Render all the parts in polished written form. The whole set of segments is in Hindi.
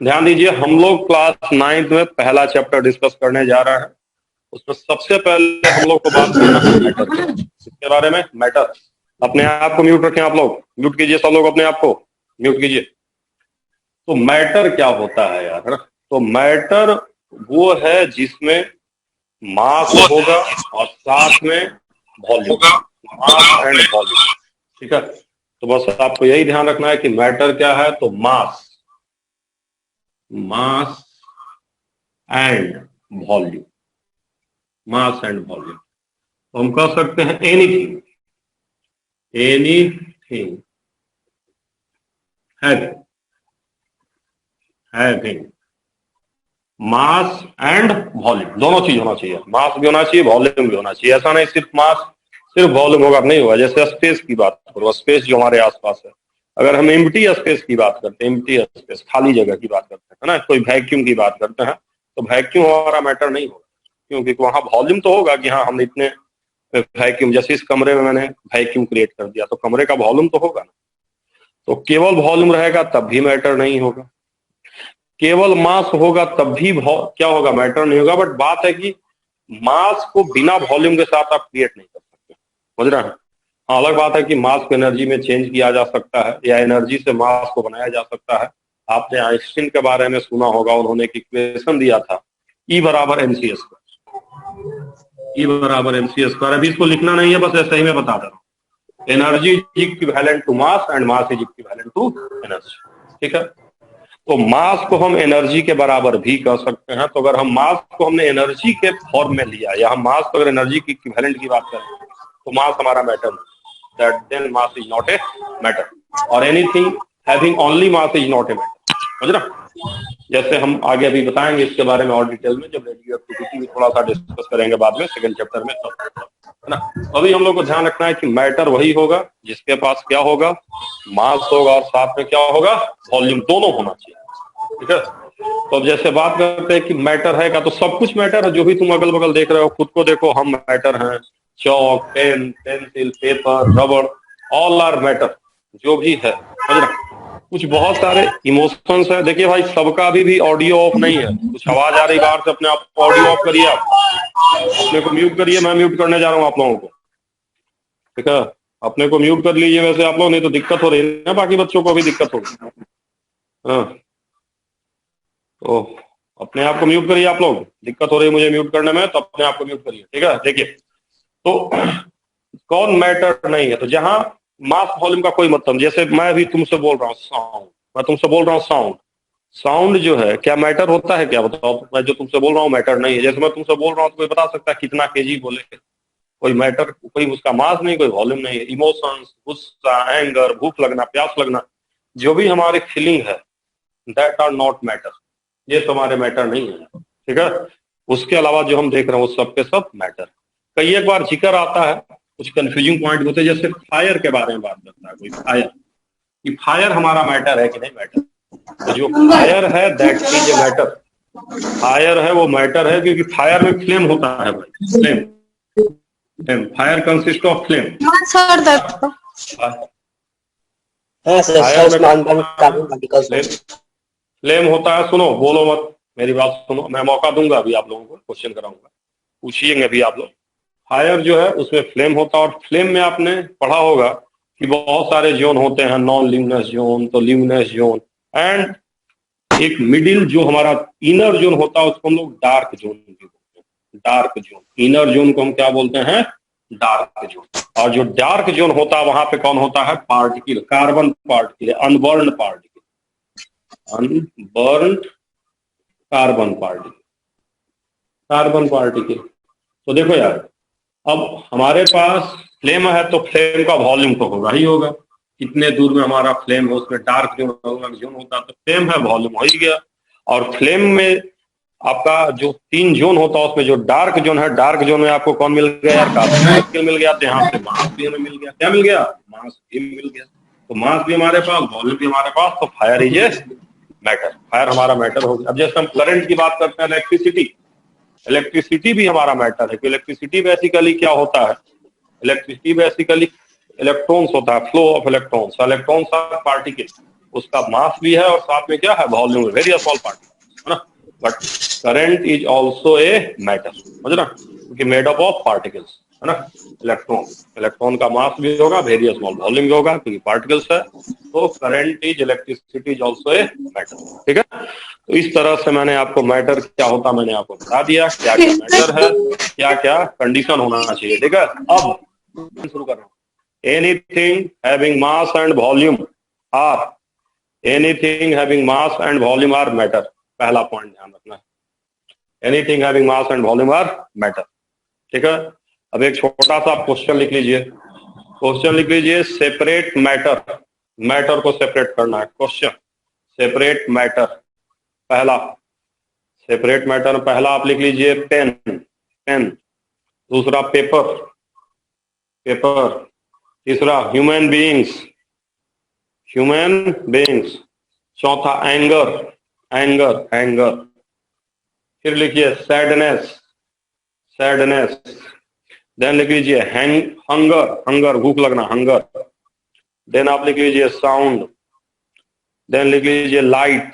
ध्यान दीजिए, हम लोग क्लास 9th में पहला चैप्टर डिस्कस करने जा रहे हैं। उसमें सबसे पहले हम लोग को बात करना है मैटर के, इसके बारे में। मैटर, अपने आप को म्यूट रखें, आप लोग म्यूट कीजिए, सब लोग अपने आप को म्यूट कीजिए। तो मैटर क्या होता है यार, है ना? तो मैटर वो है जिसमें मास होगा और साथ में वॉल्यूम, मास एंड वॉल्यूम। ठीक है, तो बस आपको यही ध्यान रखना है कि मैटर क्या है। तो mass, mass and volume, mass and volume. तो हम कह सकते हैं anything, anything having mass and volume, दोनों चीज होना चाहिए। मास भी होना चाहिए, वॉल्यूम भी होना चाहिए। ऐसा नहीं सिर्फ मास सिर्फ वॉल्यूम होगा, नहीं होगा। जैसे स्पेस की बात करो, स्पेस जो हमारे आसपास है, अगर हम एम्प्टी स्पेस की बात करते हैं, एम्प्टी स्पेस, खाली जगह की बात करते हैं ना, कोई वैक्यूम की बात करते हैं, तो वैक्यूम हमारा मैटर नहीं होगा, क्योंकि वहां वॉल्यूम तो होगा कि हाँ हम इतने वैक्यूम, जैसे इस कमरे में मैंने वैक्यूम क्रिएट कर दिया, तो कमरे का वॉल्यूम तो होगा ना। तो केवल वॉल्यूम रहेगा तब भी मैटर नहीं होगा, केवल मास होगा तब भी क्या होगा, मैटर नहीं होगा। बट बात है कि मास को बिना वॉल्यूम के साथ आप क्रिएट नहीं कर सकते, समझ रहे हैं? हाँ, अलग बात है कि मास को एनर्जी में चेंज किया जा सकता है, या एनर्जी से मास को बनाया जा सकता है। आपने आइंस्टीन के बारे में सुना होगा, उन्होंने एक इक्वेशन दिया था, E बराबर mc स्क्वायर, E बराबर mc स्क्वायर। अभी इसको लिखना नहीं है, बस ऐसे ही मैं बता दे रहा हूँ। Energy is equivalent to mass and mass is equivalent to energy. ठीक है, तो मास को हम एनर्जी के बराबर भी कह सकते हैं। तो अगर हम मास को हमने एनर्जी के फॉर्म में लिया, या हम मास को अगर एनर्जी की इक्विवेलेंट की बात करें, तो मास हमारा matter, that then mass is not a matter, और anything having only mass is not a matter, समझ ना? जैसे हम आगे अभी बताएंगे इसके बारे में और डिटेल में, जब रेडियो एक्टिविटी भी थोड़ा सा डिस्कस करेंगे बाद में सेकंड चैप्टर में, तब, है ना? अभी हम लोग को ध्यान रखना है कि मैटर वही होगा जिसके पास क्या होगा, मास होगा, और साथ में क्या होगा, वॉल्यूम, दोनों होना चाहिए। ठीक है, तो अब जैसे बात करते हैं कि मैटर है का, तो सब कुछ मैटर है। जो भी तुम अगल बगल देख रहे हो, खुद को देखो, हम मैटर हैं। चौक, पेन, पेंसिल, पेपर, रबड़, ऑल आर मैटर, जो भी है, समझ रहे? कुछ बहुत सारे इमोशंस है। देखिए भाई, सबका अभी भी ऑडियो ऑफ नहीं है, कुछ आवाज आ रही बाहर से, अपने आप को ऑडियो ऑफ करिए, आप अपने को म्यूट करिए। मैं म्यूट करने जा रहा हूँ आप लोगों को, ठीक है? अपने को म्यूट कर लीजिए वैसे आप लोग, नहीं तो दिक्कत हो रही है ना, बाकी बच्चों को भी दिक्कत होगी। हाँ, तो अपने आप को म्यूट करिए आप लोग, दिक्कत हो रही है मुझे म्यूट करने में, तो अपने आप को म्यूट करिए। ठीक है, देखिए, तो कौन मैटर नहीं है, तो जहां मास वॉल्यूम का कोई मतलब, जैसे मैं भी तुमसे बोल रहा हूँ साउंड, मैं तुमसे बोल रहा हूँ साउंड, साउंड जो है क्या मैटर होता है क्या, बताओ? मैं जो तुमसे बोल रहा हूँ मैटर नहीं है। जैसे मैं तुमसे बोल रहा हूँ तो कोई बता सकता है कितना केजी बोले, कोई मैटर, कोई उसका मास नहीं, कोई वॉल्यूम नहीं है। इमोशंस, गुस्सा, एंगर, भूख लगना, प्यास लगना, जो भी हमारी फीलिंग है, दैट आर नॉट मैटर, ये तो हमारे मैटर नहीं है। ठीक है, उसके अलावा जो हम देख रहे हैं वो सब के सब मैटर। कई एक बार जिक्र आता है, कुछ कंफ्यूजिंग पॉइंट होते हैं, जैसे फायर के बारे में बात करता है कोई, फायर, कि फायर हमारा मैटर है कि नहीं मैटर। तो जो फायर है that is a matter, fire है वो मैटर है, क्योंकि फायर में फ्लेम होता है भाई, flame, flame, fire consist of flame. Fire में फ्लेम होता है। सुनो, बोलो मत, मेरी बात सुनो, मैं मौका दूंगा अभी आप लोगों को, क्वेश्चन कराऊंगा, पूछिएंगे अभी आप लोग। फायर जो है उसमें फ्लेम होता है, और फ्लेम में आपने पढ़ा होगा कि बहुत सारे जोन होते हैं, नॉन ल्यूमिनस जोन, तो ल्यूमिनस जोन, एंड एक मिडिल जो हमारा इनर जोन होता है उसको हम लोग डार्क जोन भी बोलते हैं। डार्क जोन, इनर जोन को हम क्या बोलते हैं, डार्क जोन। और जो डार्क जोन होता है वहां पे कौन होता है, particle, carbon particle, unburn particle, unburn carbon particle, carbon particle. तो देखो यार, अब हमारे पास फ्लेम है तो फ्लेम का वॉल्यूम तो होगा ही होगा, कितने दूर में हमारा फ्लेम है, उसमें डार्क जोन होता है, तो फ्लेम है, वॉल्यूम हो ही गया। और फ्लेम में आपका जो 3 जोन होता है, उसमें जो डार्क जोन है, डार्क जोन में आपको कौन मिल गया यार, कार्बन पार्टिकल मिल गया। तो यहाँ पे मास भी हमें मिल गया, क्या मिल गया, मास भी मिल गया। तो मास भी हमारे पास, वॉल्यूम भी हमारे पास, तो fire is a matter, fire हमारा मैटर हो गया। अब जैसे हम करंट की बात करते हैं, इलेक्ट्रिसिटी, इलेक्ट्रिसिटी भी हमारा मैटर है। कि इलेक्ट्रिसिटी बेसिकली क्या होता है, इलेक्ट्रिसिटी बेसिकली इलेक्ट्रॉन्स होता है, flow of electrons, electrons are particle, उसका मास भी है और साथ में क्या है, वॉल्यूम, वेरी स्मॉल पार्टिकल, है ना। But current is also a matter, समझ ना, क्योंकि मेड अप ऑफ पार्टिकल्स, है ना। इलेक्ट्रॉन, इलेक्ट्रॉन का मास भी होगा, वेरी स्मॉल वॉल्यूम भी होगा, क्योंकि पार्टिकल्स है। तो current is electricity is also a matter, ठीक है। तो इस तरह से मैंने आपको मैटर क्या होता मैंने आपको बता दिया, क्या क्या मैटर है, क्या क्या कंडीशन होना चाहिए, ठीक है। अब शुरू कर रहा हूँ। Anything having mass and volume are, anything having mass and volume are matter, पहला पॉइंट ध्यान रखना है। Anything having mass and volume are matter, ठीक है। अब एक छोटा सा क्वेश्चन लिख लीजिए, क्वेश्चन लिख लीजिए, सेपरेट मैटर, मैटर को सेपरेट करना है, क्वेश्चन सेपरेट मैटर, पहला सेपरेट मैटर, पहला आप लिख लीजिए पेन, पेन, दूसरा पेपर, पेपर, तीसरा ह्यूमन बीइंग्स, ह्यूमन बीइंग्स, चौथा एंगर, एंगर, एंगर, फिर लिखिए सैडनेस, सैडनेस, देन लिख लीजिए हंगर, हंगर, भूख लगना, हंगर, देन आप लिख लीजिए साउंड, देन लिख लीजिए light,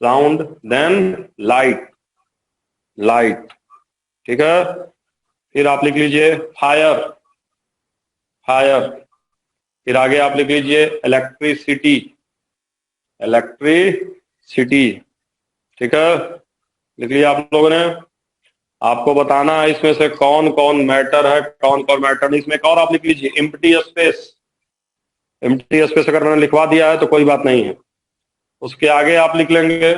sound, then light, light, ठीक है। फिर आप लिख लीजिए फायर, फायर, फिर आगे आप लिख लीजिए इलेक्ट्रिसिटी, इलेक्ट्रिसिटी, ठीक है, लिख लिया आप लोगों ने। आपको बताना है इसमें से कौन कौन मैटर है, कौन कौन मैटर नहीं। इसमें एक और आप लिख लीजिए एम्प्टी स्पेस, एम्प्टी स्पेस अगर मैंने लिखवा दिया है तो कोई बात नहीं है। उसके आगे आप लिख लेंगे,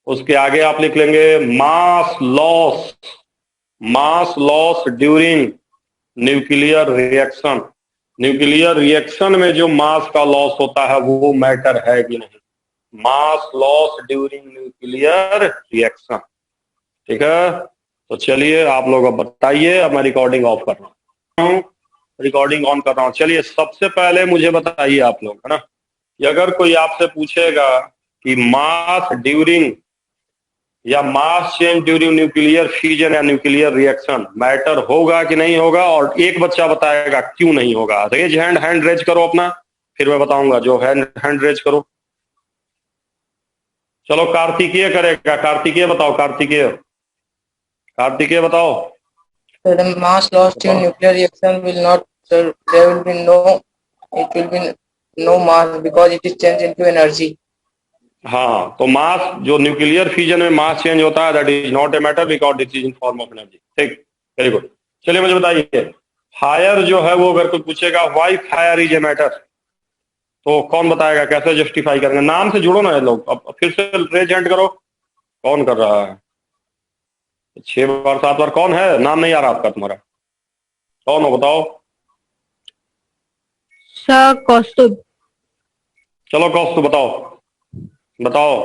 उसके आगे आप लिख लेंगे mass loss, mass loss during nuclear reaction, nuclear reaction में जो मास का लॉस होता है वो मैटर है कि नहीं, mass loss during nuclear reaction, ठीक है। तो चलिए आप लोग अब बताइए, अब मैं रिकॉर्डिंग ऑफ कर रहा हूँ, रिकॉर्डिंग ऑन कर रहा हूँ। चलिए सबसे पहले मुझे बताइए आप लोग, है ना, कि अगर कोई आपसे पूछेगा कि मास ड्यूरिंग या mass change during nuclear fusion या न्यूक्लियर रिएक्शन मैटर होगा कि नहीं होगा, और एक बच्चा बताएगा क्यों नहीं होगा। रेज हैंड, हैंड रेज करो अपना, फिर मैं बताऊंगा। जो हैंड रेज करो, चलो कार्तिकेय करेगा, कार्तिकेय बताओ, कार्तिकेय, कार्तिकेय बताओ। The mass lost in nuclear reaction will not, sir, there will be no, it will be no mass because it is changed into energy. हाँ, तो मास जो न्यूक्लियर फ्यूजन में मास चेंज होता है that is not a matter because it is in form of energy, ठीक, वेरी गुड। चलिए मुझे बताइए, फायर जो है वो अगर कोई पूछेगा why fire is a matter, तो कौन बताएगा, कैसे जस्टिफाई करेंगे। नाम से जुड़ो ना ये लोग, अब फिर से रेज हैंड करो, कौन कर रहा है, 6 बार 7 बार, कौन है, नाम नहीं आ रहा आपका, तुम्हारा कौन हो बताओ। सर कौस्तुभ। चलो कौस्तुभ बताओ, बताओ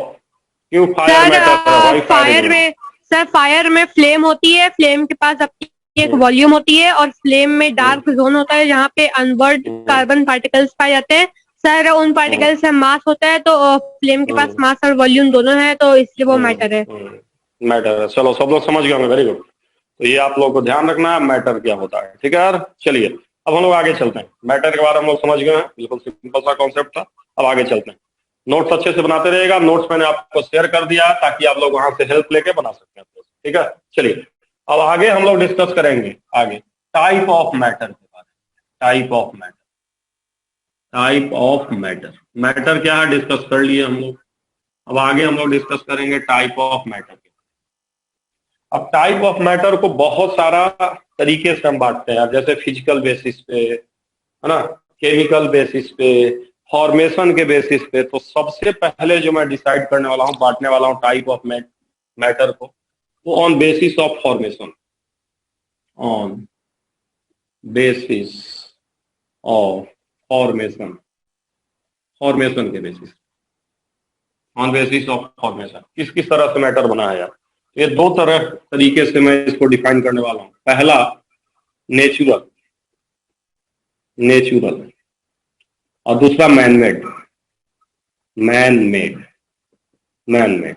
क्यों फायर मैटर है, व्हाई फायर में, सर फायर में फ्लेम होती है, फ्लेम के पास अपनी एक वॉल्यूम होती है और फ्लेम में डार्क जोन होता है जहाँ पे अनबर्न्ड कार्बन पार्टिकल्स पाए जाते हैं। सर उन पार्टिकल्स से मास होता है, तो फ्लेम के पास मास और वॉल्यूम दोनों है, तो इसलिए वो मैटर है, मैटर है। चलो सब लोग समझ गए होंगे, वेरी गुड। तो ये आप लोगों को ध्यान रखना है मैटर क्या होता है, ठीक है यार। चलिए अब हम लोग आगे चलते हैं, मैटर के बारे में हम लोग समझ गए हैं, बिल्कुल सिंपल सा कॉन्सेप्ट था। अब आगे चलते हैं, नोट्स अच्छे से बनाते रहिएगा, नोट्स मैंने आपको शेयर कर दिया ताकि आप लोग वहां से हेल्प लेके बना सकते हैं, ठीक है। चलिए अब आगे हम लोग डिस्कस करेंगे आगे टाइप ऑफ मैटर के बारे में, type of matter, type of matter, matter क्या है डिस्कस कर लिए हम लोग। अब आगे हम लोग डिस्कस करेंगे टाइप ऑफ मैटर के। अब टाइप ऑफ मैटर को बहुत सारा तरीके से हम बांटते हैं, जैसे फिजिकल बेसिस पे, है ना, केमिकल बेसिस पे, फॉर्मेशन के बेसिस पे। तो सबसे पहले जो मैं डिसाइड करने वाला हूँ, बांटने वाला हूँ टाइप ऑफ मैटर को, वो on basis of formation, on basis of formation, formation के basis, on basis of formation. किस किस तरह से मैटर बना है यार, ये 2 तरह तरीके से मैं इसको डिफाइन करने वाला हूं। पहला नेचुरल, नेचुरल, और दूसरा मैनमेड, मैनमेड, मैनमेड,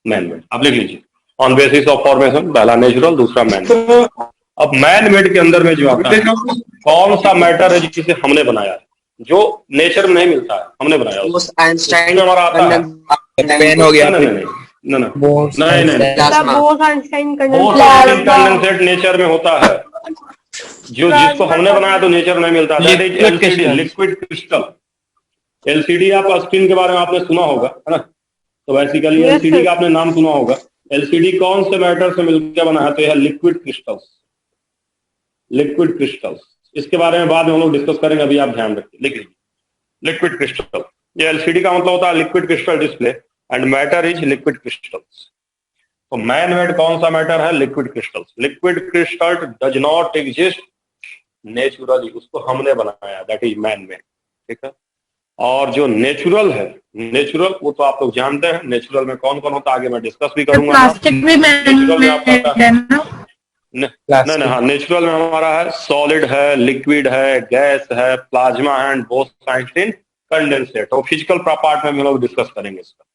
मैनमेड। आप लिख लीजिए, ऑन बेसिस ऑफ फॉर्मेशन पहला नेचुरल, दूसरा मैनमेड। अब मैनमेड के अंदर में जो आता है, कौन सा मैटर है जिसे हमने बनाया है, जो नेचर में नहीं मिलता है, हमने बनाया उसको। आइंस्टाइन उसमें हमारा आता है पेन हो गया, नहीं नहीं नहीं नहीं बोस नहीं नहीं नहीं मतलब बोस आइंस्टाइन बहुत कंडेंसेट कंडेंसेट नेचर में होता है, जो जिसको हमने बनाया तो नेचर में मिलता है। That is Liquid LCD, crystal। Liquid crystal. LCD आप स्क्रीन के बारे में आपने सुना होगा, है ना? तो बेसिकली Yes, एलसीडी sir। का आपने नाम सुना होगा। एलसीडी कौन से मैटर से मिलकर बना है? तो यह लिक्विड क्रिस्टल्स, लिक्विड क्रिस्टल्स। इसके बारे में बाद में हम लोग डिस्कस करेंगे, अभी आप ध्यान रखिए, लिख लीजिए लिक्विड क्रिस्टल। ये एलसीडी का मतलब होता है liquid crystal display and matter is liquid crystals. तो मैन मेड कौन सा मैटर है? Liquid crystals. Liquid crystal does not exist naturally, उसको हमने बनाया, दैट इज मैन मेड। ठीक है। और जो नेचुरल है, नेचुरल वो तो आप लोग जानते हैं, नेचुरल में कौन कौन होता है आगे मैं डिस्कस भी करूंगा। प्लास्टिक भी नेचुरल में आपका है ना? नहीं नहीं, हाँ, नेचुरल में हमारा है सॉलिड है, लिक्विड है, गैस है, प्लाज्मा है एंड बोथ आइंस्टाइन कंडेंसेट। और फिजिकल पार्ट में भी हम लोग डिस्कस करेंगे इसका।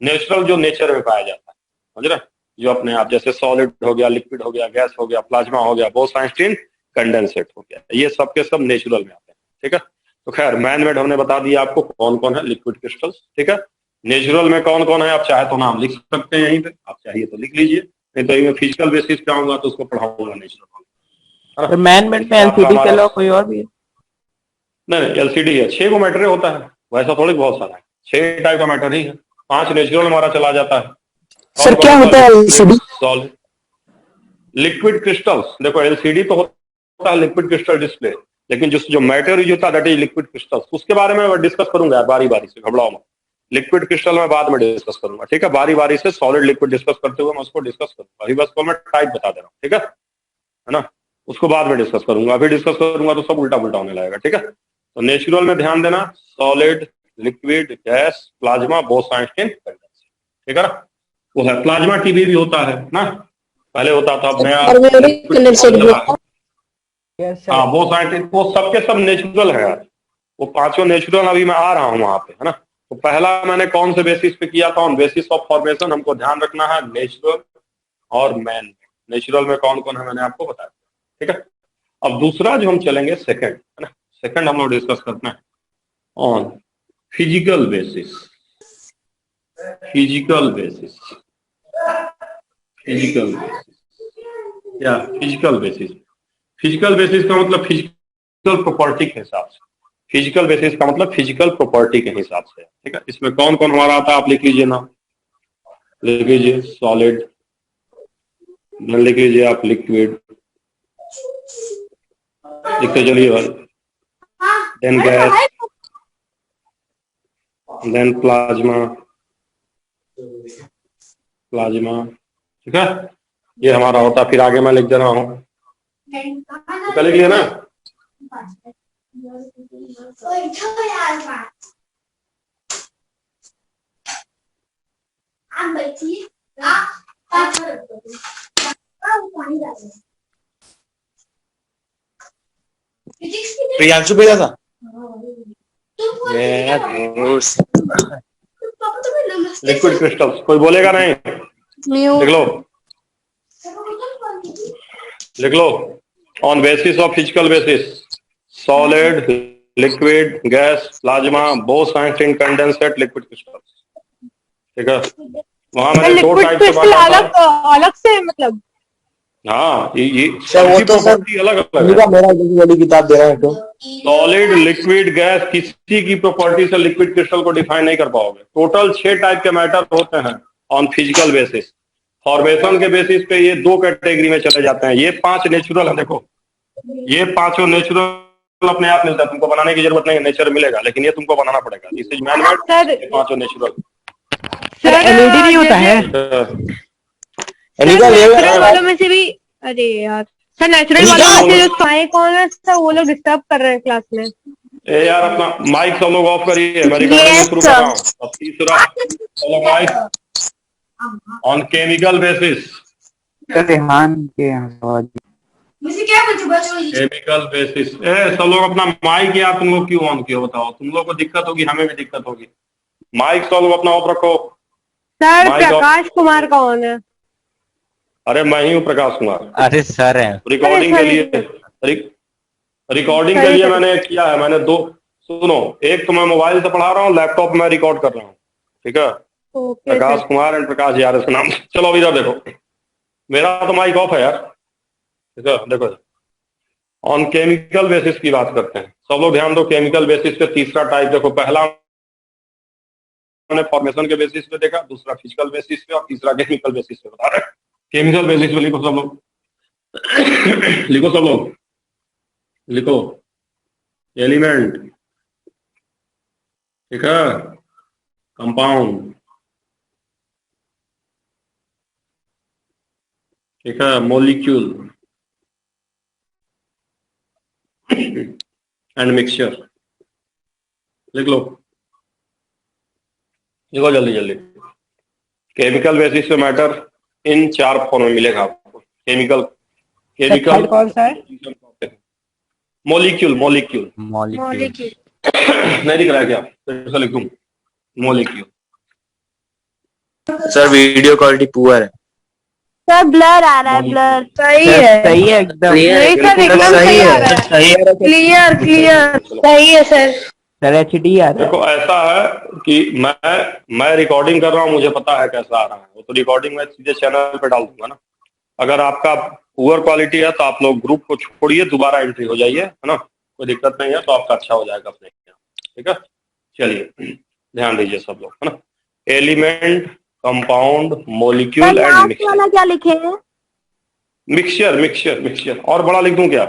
नेचुरल जो नेचर में पाया जाता है, समझ रहे, जो अपने आप, जैसे सॉलिड हो गया, लिक्विड हो गया, गैस हो गया, प्लाज्मा हो गया, बोथ आइंस्टाइन कंडेंसेट हो गया, ये सब के सब नेचुरल में आते हैं। ठीक है। तो खैर मैन मेड हमने बता दिया आपको कौन कौन है लिक्विड क्रिस्टल्स। ठीक है। नेचुरल में कौन कौन है आप चाहे तो नाम लिख सकते हैं यहीं पे, आप चाहिए तो लिख लीजिए, नहीं तो मैं फिजिकल बेसिस पे आऊंगा तो उसको पढ़ाऊंगा नेचुरल। तो मैन मेड में एलसीडी के अलावा कोई और भी है? नहीं एलसीडी है, 6 को मैटर होता है, वैसा थोड़ी बहुत सारा है, 6 टाइप का मैटर ही है। 5 नेचुरल हमारा चला जाता है। सर क्या होता है एलसीडी? Solid liquid crystals. देखो एलसीडी तो होता है लिक्विड क्रिस्टल डिस्प्ले, लेकिन जो मैटर यूज होता है दैट इज लिक्विड क्रिस्टल्स। उसके बारे में डिस्कस करूंगा यार बारी बारी से, घबराओ मत। लिक्विड क्रिस्टल में बाद में डिस्कस करूंगा। ठीक है। बारी बारी से सॉलिड लिक्विड डिस्कस करते हुए मैं उसको डिस्कस करूंगा। अभी बस को मैं टाइप बता दे रहा हूँ। ठीक है ना? उसको बाद में डिस्कस करूंगा, अभी डिस्कस करूंगा तो सब उल्टा पुल्टा होने लगेगा। ठीक है। तो नेचुरल में ध्यान देना, solid, liquid, gas, plasma, Bose Einstein condensate. ठीक है ना? वो है प्लाज्मा टीवी भी होता है ना, पहले होता था, अब नया। हाँ बोथ आइंस्टाइन, वो सबके सब नेचुरल है यार, वो 5 नेचुरल। अभी मैं आ रहा हूँ वहां पे, है ना? तो पहला मैंने कौन से बेसिस पे किया था? On basis of formation. हमको ध्यान रखना है नेचुरल और मैन। नेचुरल में कौन कौन है मैंने आपको बताया। ठीक है। अब दूसरा जो हम चलेंगे सेकंड, है ना? सेकंड हम लोग डिस्कस करते हैं on physical basis. Physical basis, physical basis या फिजिकल बेसिस। फिजिकल बेसिस का मतलब फिजिकल प्रॉपर्टी के हिसाब से। फिजिकल बेसिस का मतलब फिजिकल प्रॉपर्टी के हिसाब से। ठीक है। इसमें कौन कौन हमारा आता है आप लिख लीजिए ना, लिख लीजिए सॉलिड, लिख लीजिए आप लिक्विड, लिखते चलिए भाई, then gas, then plasma, plasma. ठीक है। ये हमारा होता है। फिर आगे मैं लिख दे रहा हूँ, तो लिख लिया ना। प्रियांशु भेजा था। लिक्विड क्रिस्टल्स कोई बोलेगा नहीं, लिख लो, लिख लो। On basis of physical basis, solid, liquid, gas, plasma, Bose Einstein condensate, liquid crystals. ठीक है। वहां मैंने 2 लिक्विड टाइप से क्रिस्टल बांटा अलग था। अलग से मतलब? हाँ ये सर वो तो सर अलग अलग है। मेरा बड़ी किताब दे रहा है तो सॉलिड, लिक्विड, गैस, किसी की प्रॉपर्टी से लिक्विड क्रिस्टल को डिफाइन नहीं कर पाओगे। टोटल 6 टाइप के मैटर होते हैं ऑन फिजिकल बेसिस। फॉर्मेशन के बेसिस पे ये 2 कैटेगरी में चले जाते हैं। ये 5 नेचुरल है, देखो ये 5 नेचुरल अपने आप मिलता है, तुमको बनाने की जरूरत नहीं है, नेचर मिलेगा, लेकिन ये तुमको बनाना पड़ेगा। This is man made, 5 natural. Sir LED नहीं होता है? नेचुरल वालों में से भी, अरे यार सर नेचुरल वालों में से जो साए कौन है सर, वो लोग डिस्टर्ब कर रहे हैं क्लास में। ए यार अपना माइक सब लोग ऑफ करिए, मैं रिकॉर्डिंग शुरू कर रहा हूँ। अब तीसरा चलो mike on chemical basis. Rehan के आवाज केमिकल बेसिस। ए सब लोग अपना माइक यार तुम लोग क्यों ऑन किया बताओ, तुम लोग को दिक्कत होगी, हमें भी दिक्कत होगी। माइक सब लोग अपना ऑफ रखो। सर माइक प्रकाश कुमार कौन है? अरे मैं ही हूँ प्रकाश कुमार। अरे सर है रिकॉर्डिंग के लिए, रिकॉर्डिंग के लिए मैंने किया है, मैंने 2 सुनो, एक तो मैं मोबाइल से पढ़ा रहा हूँ, लैपटॉप में रिकॉर्ड कर रहा हूँ, ठीक है। Okay Prakash sir. Kumar and Prakash यार इसका नाम। चलो अब इधर देखो, मेरा तो माइक ऑफ है यार, ठीक है। देखो, ऑन केमिकल बेसिस की बात करते हैं, सब लोग ध्यान दो। केमिकल बेसिस पे तीसरा टाइप देखो, पहला मैंने फॉर्मेशन के बेसिस पे देखा, दूसरा फिजिकल बेसिस पे और तीसरा केमिकल बेसिस पे बता रहे हैं। केमिकल बेसिस पे लिखो सब लोग। लिखो सब लोग, लिखो एलिमेंट, ठीक है, कंपाउंड, ठीक है, मॉलिक्यूल एंड मिक्सचर। लिख लो, लिखो जल्दी जल्दी। केमिकल बेसिस पे मैटर इन 4 फॉर्म में मिलेगा आपको। केमिकल, केमिकल कौन सा है? Molecule, molecule molecule. नहीं दिख रहा है क्या? फिर से लिखूं, molecule. Sir video quality poor है। सर ब्लर आ रहा है, ब्लर। सही है, सही है एकदम। नहीं सर, एकदम सही आ रहा है। सही है। Clear clear. सही है सर। सर HD आ रहा है। देखो ऐसा है कि मैं रिकॉर्डिंग कर रहा हूँ, मुझे पता है कैसा आ रहा है, वो तो रिकॉर्डिंग मैं सीधे चैनल पे डाल दूंगा ना। अगर आपका पुअर क्वालिटी है तो आप लोग ग्रुप को छोड़िए, दोबारा एंट्री हो जाइए, है ना, कोई दिक्कत नहीं है, तो आपका अच्छा हो जाएगा अपने यहाँ, ठीक है। चलिए ध्यान दीजिए सब लोग, है ना। Element, compound, molecule and mixture. वाला क्या लिखे हैं? Mixture, mixture, mixture. और बड़ा लिख दूं क्या?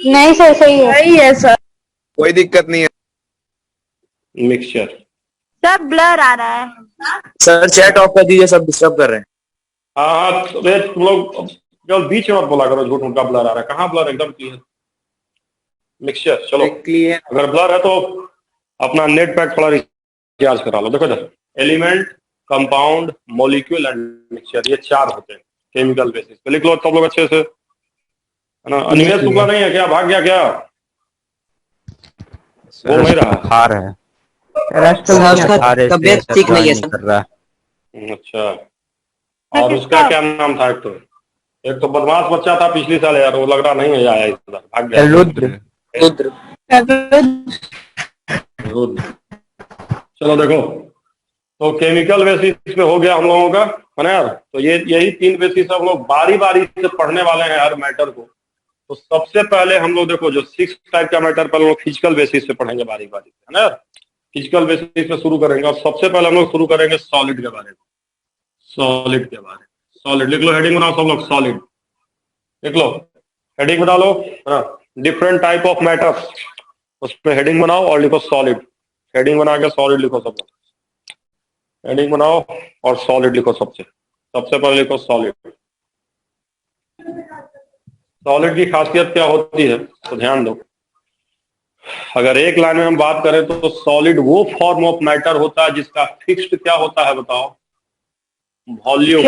नहीं सर, सही है। सही है सर। कोई दिक्कत नहीं है। मिक्सचर। सर ब्लर आ रहा है। सर चैट ऑफ कर दीजिए, सब डिस्टर्ब कर रहे हैं। हाँ हाँ, तो तुम लोग जब बीच में मत बोला करो झूठ मूठ का ब्लर आ रहा है। कहाँ ब्लर? एकदम क्लियर मिक्सचर। चलो क्लियर। अगर ब्लर है तो अपना नेट पैक थोड़ा रिचार्ज करा लो। देखो इधर, element, compound, molecule and mixture, ये 4 होते हैं केमिकल बेसिस पे। लिख लो सब लोग अच्छे से, है ना। अनिमेश शुक्ला नहीं है क्या? भाग गया क्या? वो नहीं रहा। बुखार है। तबियत ठीक नहीं है सर। अच्छा, और उसका क्या नाम था? एक तो बदमाश बच्चा था पिछली साल यार, वो लग रहा नहीं है आया इस बार, भाग गया। रुद्र। रुद्र। रुद्र। चलो देखो, तो केमिकल बेसिस पे हो गया हम लोगों का, है ना यार। तो ये यही 3 बेसिस हम लोग बारी बारी से पढ़ने वाले हैं हर मैटर को। तो सबसे पहले हम लोग देखो, जो 6 टाइप का मैटर पर हम लोग फिजिकल बेसिस पे पढ़ेंगे बारी बारी, है ना यार। फिजिकल बेसिस पे शुरू करेंगे, और सबसे पहले हम लोग शुरू करेंगे सॉलिड के बारे में। सॉलिड के बारे में, सॉलिड लिख लो, हेडिंग बनाओ सब लोग, सॉलिड लिख लो, हेडिंग बना लो, है ना। डिफरेंट टाइप ऑफ मैटर, उसमें हेडिंग बनाओ और लिखो सॉलिड। हेडिंग बना के सॉलिड लिखो सब लोग, हेडिंग बनाओ और सॉलिड लिखो। सबसे पहले लिखो सॉलिड। सॉलिड की खासियत क्या होती है तो ध्यान दो। अगर एक लाइन में हम बात करें तो सॉलिड वो फॉर्म ऑफ मैटर होता है जिसका फिक्स्ड क्या होता है बताओ? वॉल्यूम।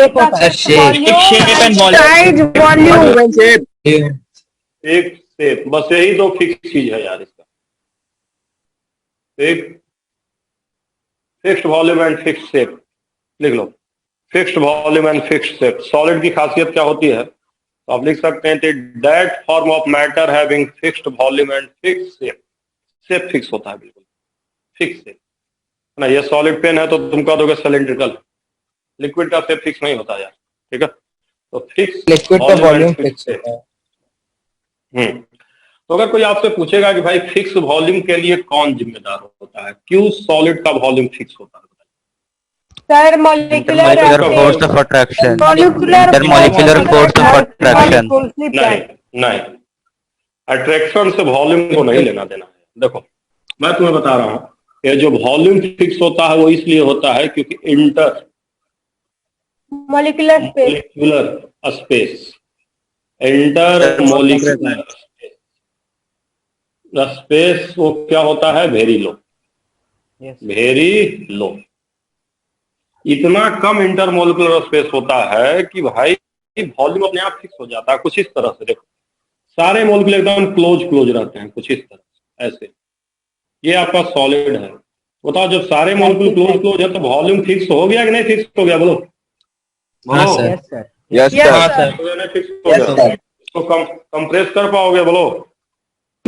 एक शेप, बस यही 2 फिक्स चीज है यार इसका। एक fixed volume and fixed shape. लिख लो, fixed volume and fixed shape. Solid की खासियत क्या होती है तो आप लिख सकते हैं that form of matter having fixed volume and fixed shape. Shape fix होता है, बिल्कुल फिक्स शेप ना। ये सॉलिड पेन है तो तुम कह दोगे सिलिंड्रिकल। लिक्विड का शेप फिक्स नहीं होता यार, ठीक है। तो फिक्स लिक्विड का वॉल्यूम फिक्स होता है। तो अगर कोई आपसे पूछेगा कि भाई फिक्स वॉल्यूम के लिए कौन जिम्मेदार होता है, क्यों सॉलिड का वॉल्यूम फिक्स होता है? Sir molecular force of attraction. Molecular intermolecular force of attraction. नहीं नहीं, अट्रैक्शन से वॉल्यूम को नहीं लेना देना है। देखो मैं तुम्हें बता रहा हूं, ये जो वॉल्यूम फिक्स होता है वो इसलिए होता है क्योंकि inter molecular space, molecular space, inter molecular space वो क्या होता है? Very low, very low. इतना कम इंटरमोलिकुलर स्पेस होता है कि भाई वॉल्यूम अपने आप फिक्स हो जाता है। कुछ इस तरह से देखो, सारे मोलिक्यूल एकदम क्लोज रहते हैं, कुछ इस तरह से ऐसे। ये आपका सॉलिड है। बताओ जब सारे मोलिक्यूल क्लोज है तो वॉल्यूम फिक्स हो गया कि नहीं फिक्स हो गया? बोलो बोलो। Yes sir. फिक्स हो गया। इसको कंप्रेस कर पाओगे? बोलो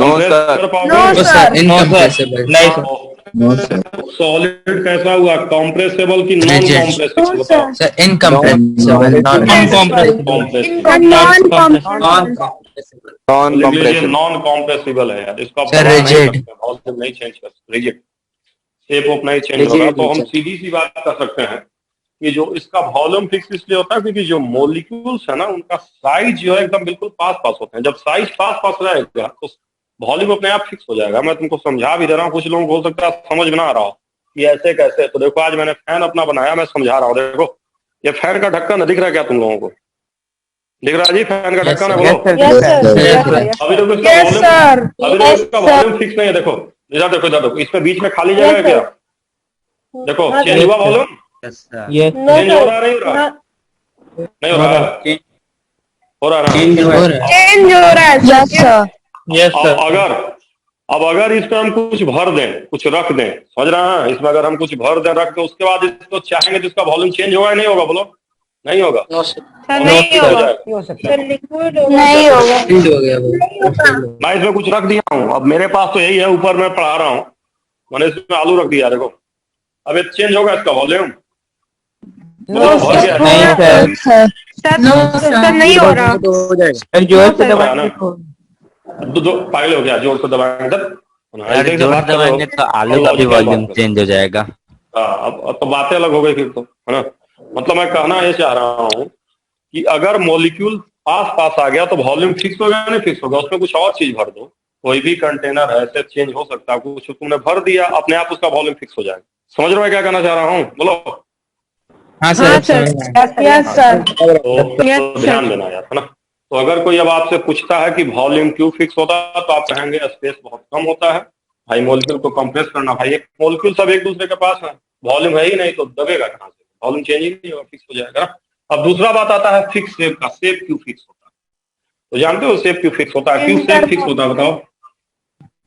कंप्रेस कर पाओगे? No, sir. Incompressible. नहीं सर। No, sir. सॉलिड कैसा हुआ, कॉम्प्रेसेबल की नॉन Rigid. कॉम्प्रेसिबल? बताओ। Sir, incompressible. कॉम्प्रेसिबल लिख लीजिए, नॉन कॉम्प्रेसिबल है यार, इसको आप Sir, दबा नहीं rigid. सकते, वॉल्यूम नहीं चेंज कर सकते, रिजिड, शेप ऑफ नहीं चेंज होगा। तो हम सीधी सी बात कर सकते हैं कि जो इसका वॉल्यूम फिक्स इसलिए होता है क्योंकि जो मॉलिक्यूल्स है ना उनका साइज जो है एकदम बिल्कुल पास पास होते हैं। जब साइज पास पास रहेगा तो वॉल्यूम अपने आप फिक्स हो जाएगा। मैं तुमको समझा भी दे रहा हूँ, कुछ लोगों को हो सकता है समझ में ना आ रहा हो कि ऐसे कैसे। तो देखो आज मैंने फैन अपना बनाया, मैं समझा रहा हूँ। देखो ये फैन का ढक्कन दिख रहा है क्या तुम लोगों को? दिख रहा है जी फैन का ढक्कन है? बोलो। अभी देखो इसका वॉल्यूम फिक्स नहीं है। देखो इधर देखो, इधर देखो, इसमें बीच में खाली जगह है क्या? देखो चेंज हुआ वॉल्यूम, चेंज हो रहा नहीं हो रहा? नहीं हो रहा है? हो रहा है? Change हो रहा है. Yes, sir. अब अगर इसमें हम कुछ भर दें, कुछ रख दें, समझ रहे हैं? इसमें अगर हम कुछ भर दें, रख दें, उसके बाद इसको चाहेंगे तो इसका वॉल्यूम चेंज होगा या नहीं होगा? बोलो। नहीं होगा? No, sir. नहीं होगा। नहीं होगा. Filled हो गया वो. मैं इसमें कुछ रख दिया हूँ, अब मेरे पास तो यही है, ऊपर मैं पढ़ा रहा हूँ, मैंने इसमें आलू रख दिया। देखो अब ये चेंज होगा इसका वॉल्यूम? No, भर sir. गया? नहीं सर। सर नहीं हो रहा। जोर से दबाएंगे पागल हो गया, जोर से दबाएंगे तब यार, जोर से दबाएंगे तो आलू का भी वॉल्यूम चेंज हो जाएगा। हाँ, अब तो बातें अलग हो गई फिर तो, है ना? मतलब मैं कहना ये चाह रहा हूँ कि अगर मॉलिक्यूल पास पास आ गया तो वॉल्यूम फिक्स होगा नहीं फिक्स होगा? उसमें कुछ और चीज भर दो, कोई भी कंटेनर है ऐसे चेंज हो सकता है, कुछ तुमने भर दिया, अपने आप उसका वॉल्यूम फिक्स हो जाएगा। समझ रहे हो क्या कहना चाह रहा हूँ? बोलो। हाँ सर. Yes, sir. तो ध्यान देना यार, है ना? तो अगर कोई अब आपसे पूछता है कि वॉल्यूम क्यों फिक्स होता है तो आप कहेंगे स्पेस बहुत कम होता है भाई, मॉलिक्यूल को कंप्रेस करना। भाई एक मॉलिक्यूल सब एक दूसरे के पास है, वॉल्यूम है ही नहीं तो दबेगा कहाँ से? वॉल्यूम चेंज ही नहीं होगा, फिक्स हो जाएगा ना। अब दूसरा बात आता है फिक्स शेप का। शेप क्यों फिक्स होता है? तो जानते हो शेप क्यों फिक्स होता है? क्यों शेप फिक्स होता है बताओ?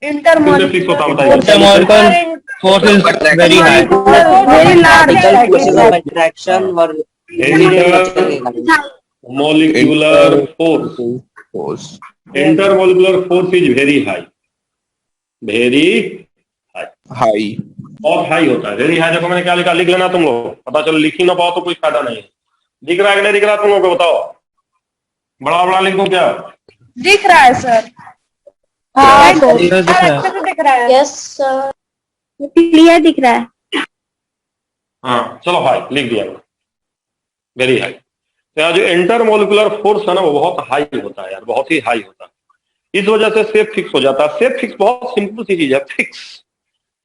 क्यों शेप फिक्स होता है बताइए? Force is very high. Very large. Attraction or molecular force, intermolecular force is very high, very high, बहुत हाई होता है, वेरी हाई। देखो मैंने क्या लिखा, लिख लेना तुम लोग, पता चलो लिख ही ना पाओ तो कोई फायदा नहीं है। दिख रहा है कि नहीं दिख रहा तुम लोग को? बताओ, बड़ा बड़ा लिख दो क्या? दिख रहा है सर. हाँ सर. दिख रहा है. Yes, sir. क्लियर दिख रहा है. हाँ चलो हाई लिख दिया, वेरी हाई। तो यहाँ जो इंटरमोलिकुलर फोर्स है ना वो बहुत हाई होता है यार, बहुत ही हाई होता है। इस वजह से शेप फिक्स हो जाता है। शेप फिक्स बहुत सिंपल सी चीज है, फिक्स।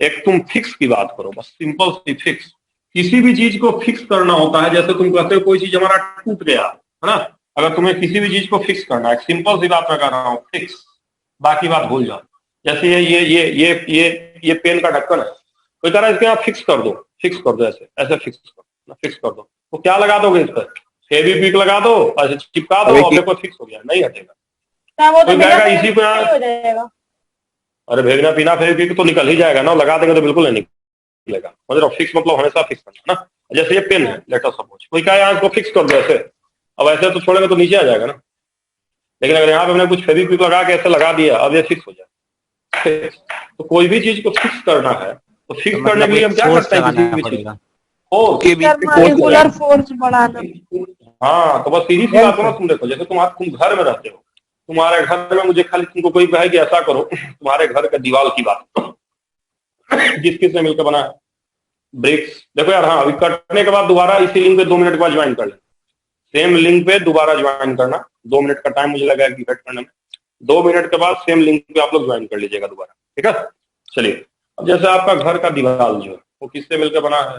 एक तुम फिक्स की बात करो, बस सिंपल सी फिक्स। किसी भी चीज को फिक्स करना होता है, जैसे तुम कहते हो कोई चीज हमारा टूट गया है ना, अगर तुम्हें किसी भी चीज को फिक्स करना है, सिंपल सी बात मैं कर रहा हूँ, फिक्स, बाकी बात भूल जाओ। जैसे ये पेन का ढक्कन है, कोई कह रहा है इसके आप फिक्स कर दो, फिक्स कर दो, ऐसे ऐसे फिक्स कर, फिक्स कर दो, तो क्या लगा दोगे इस पर? फेविक्विक लगा दो, ऐसे चिपका दो और देखो फिक्स हो गया, नहीं हटेगा। कोई कहेगा इसी को यार, अरे भेजना पीना फेविक्विक तो निकल ही जाएगा ना, लगा देंगे तो बिल्कुल नहीं निकलेगा। मतलब फिक्स मतलब हमेशा फिक्स करना ना। जैसे ये पेन है, लेट अस सपोज, कोई कहे यार इसको फिक्स कर दो ऐसे, अब ऐसे तो छोड़ेंगे तो नीचे आ जाएगा ना, लेकिन अगर यहाँ पे हमने कुछ फेविक्विक लगा के ऐसे लगा दिया, अब ये फिक्स हो जाए। तो कोई भी चीज को फिक्स करना है तो फिक्स करने के लिए हम क्या करते हैं? किसी भी चीज फोर्स बढ़ाना। हाँ तो बस सीधी सी बात है ना। तुम देखो जैसे तुम घर में रहते हो, तुम्हारे घर में मुझे खाली तुमको कोई कहे कि ऐसा करो, तुम्हारे घर का दीवार की बात किस किस ने मिलकर बना है? ब्रिक्स। देखो यार, हाँ अभी कटने के बाद दोबारा इसी लिंक पे 2 मिनट के बाद ज्वाइन कर ले, सेम लिंक पे दोबारा ज्वाइन करना। 2 मिनट का टाइम मुझे लगा डिबेट करने में, 2 मिनट के बाद सेम लिंक पे आप लोग ज्वाइन कर लीजिएगा दोबारा, ठीक है? चलिए, अब जैसे आपका घर का दीवार जो है वो किससे मिलकर बना है?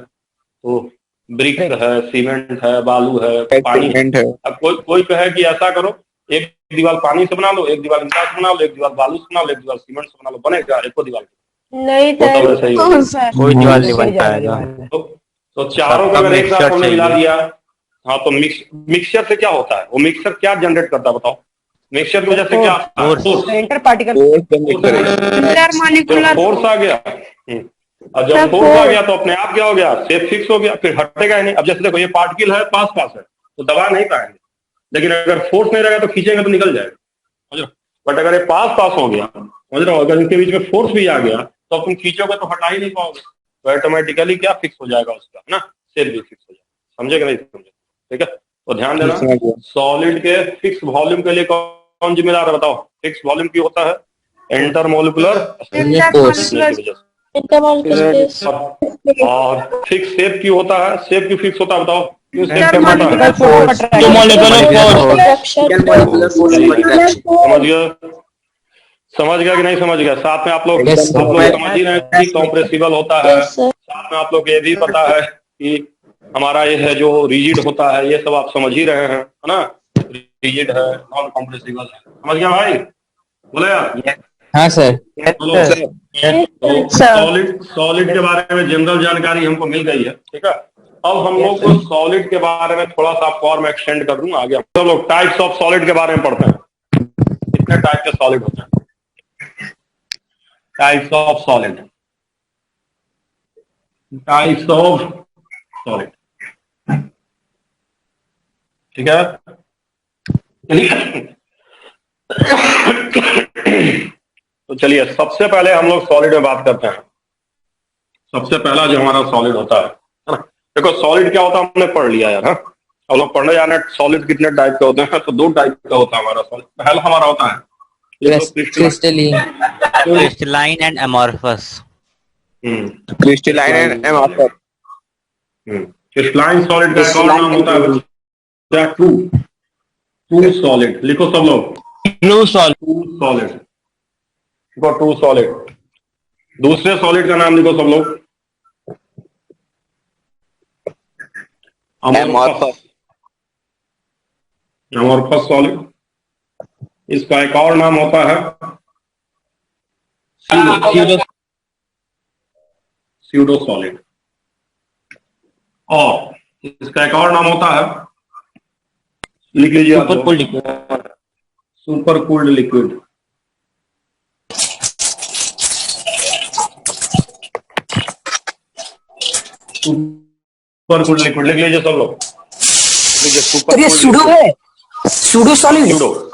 तो ब्रिक्स है, सीमेंट है, बालू है, पानी है। अब कोई कहे कि ऐसा करो, एक दीवार पानी से बना लो, एक दीवार ईंटा से बना लो, एक दीवार बालू से बना लो, एक दीवार सीमेंट से बना लो, बनेगा एक को दीवार? नहीं सही कोई दीवार नहीं बन पाएगा। तो चारों को अगर एक साथ हमने मिला दिया, हाँ तो मिक्सचर से क्या होता है? वो मिक्सचर क्या जनरेट करता है बताओ? मिक्सचर की वजह से क्या? इंटर पार्टिकल फोर्स आ गया। और जब फोर्स आ गया तो अपने आप क्या हो गया? शेप फिक्स हो गया, फिर हटेगा ही नहीं। अब जैसे देखो ये पार्टिकल है, पास पास है तो दबा नहीं पाएंगे, लेकिन अगर फोर्स नहीं रहेगा तो खींचेंगे तो निकल जाएगा। बट अगर ये पास पास हो गया समझ रहे हो? अगर इनके बीच में फोर्स भी आ गया तो तुम खींचोगे तो हटा ही नहीं पाओगे, तो ऑटोमेटिकली क्या फिक्स हो जाएगा उसका, है ना, शेप भी फिक्स हो जाएगा। समझे कि नहीं समझे? ठीक है, तो ध्यान देना, सॉलिड के फिक्स वॉल्यूम के लिए कौन जिम्मेदार है बताओ? फिक्स वॉल्यूम क्यों होता है? इंटरमोलिकुलर और फिक्स शेप क्यों होता है? शेप क्यों फिक्स होता है बताओ? क्यों शेप फिक्स होता है? समझ गया कि नहीं समझ गया? साथ में आप लोग समझ ही रहे हैं कि कॉम्प्रेसिबल होता है, साथ में आप लोग ये भी पता है कि हमारा ये है जो रिजिड होता है, ये सब आप समझ ही रहे हैं, है ना? रिजिड है, नॉन कॉम्प्रेसिबल है, समझ गया भाई? बोले यार? हाँ सर। सॉलिड के बारे में जनरल जानकारी हमको मिल गई है, ठीक है। अब हम लोग को सॉलिड के बारे में थोड़ा सा आपको और मैं एक्सटेंड कर दूं आगे। हम लोग टाइप्स ऑफ सॉलिड के बारे में पढ़ते हैं। कितने टाइप के सॉलिड होते हैं? Types of solid, types of solid, ठीक है। तो चलिए सबसे पहले हम लोग सॉलिड में बात करते हैं। सबसे पहला जो हमारा सॉलिड होता है ना, देखो सॉलिड क्या होता है हमने पढ़ लिया यार। हाँ, हम लोग पढ़ने जाने सॉलिड कितने टाइप के होते हैं, तो 2 टाइप का होता है हमारा सॉलिड। पहला हमारा होता है crystalline and amorphous. Crystalline and amorphous. Crystalline solid का एक और नाम होता है ट्रू सॉलिड। लिखो सब लोग, ट्रू सॉलिड। True solid. दूसरे सॉलिड का नाम लिखो सब लोग, अमॉर्फस सॉलिड। इसका एक और नाम होता है स्यूडो सॉलिड। और इसका एक और नाम होता है, लिख लीजिए, super cooled liquid. Super cooled liquid लिख लीजिए सब लोग। तो ये सूडो है, सूडो सॉलिड, सूडो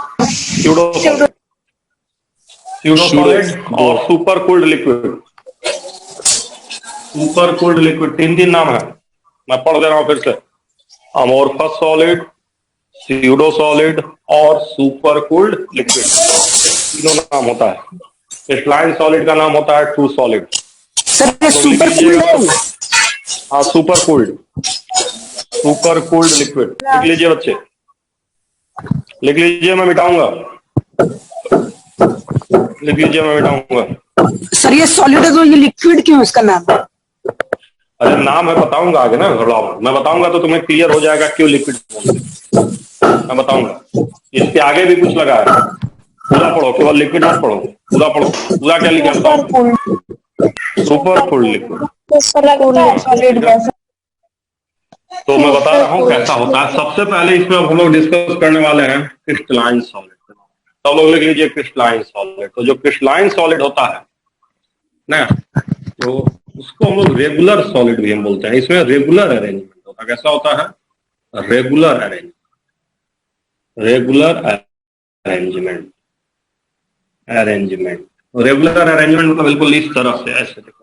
सॉलिड और super cooled liquid. Super cooled liquid 3 नाम है, मैं पढ़ दे रहा हूं फिर से। अमॉर्फस सॉलिड, स्यूडो सॉलिड और सुपर कूल्ड लिक्विड, तीनों नाम होता है। क्रिस्टलाइन सॉलिड का नाम होता है ट्रू सॉलिड। सर ये सुपर कूल्ड है। हाँ, सुपर कूल्ड लिक्विड। लिख लीजिए बच्चे, लिख लीजिए, मैं मिटाऊंगा। लिख लीजिए, मैं मिटाऊंगा। सर ये सॉलिड है तो ये लिक्विड क्यों इसका नाम? अरे नाम है, बताऊंगा आगे ना, मैं बताऊंगा तो तुम्हें क्लियर हो जाएगा क्यों लिक्विड बोलते, मैं बताऊंगा। इसके आगे भी कुछ लगा है, पूरा पढ़ो, केवल लिक्विड मत पढ़ो, पूरा पढ़ो। पूरा क्या लिखा है? Super cooled liquid. तो मैं बता रहा हूँ कैसा होता है। सबसे पहले इसमें हम लोग डिस्कस करने वाले हैं क्रिस्टलाइन सॉलिड। सब लोग लिख लीजिए क्रिस्टलाइन सॉलिड। तो जो क्रिस्टलाइन सॉलिड होता है ना, तो उसको हम लोग रेगुलर सॉलिड भी हम बोलते हैं। इसमें रेगुलर अरेंजमेंट होता है। कैसा होता है? Regular arrangement. रेगुलर अरेंजमेंट मतलब बिल्कुल इस तरह से, ऐसे देखो,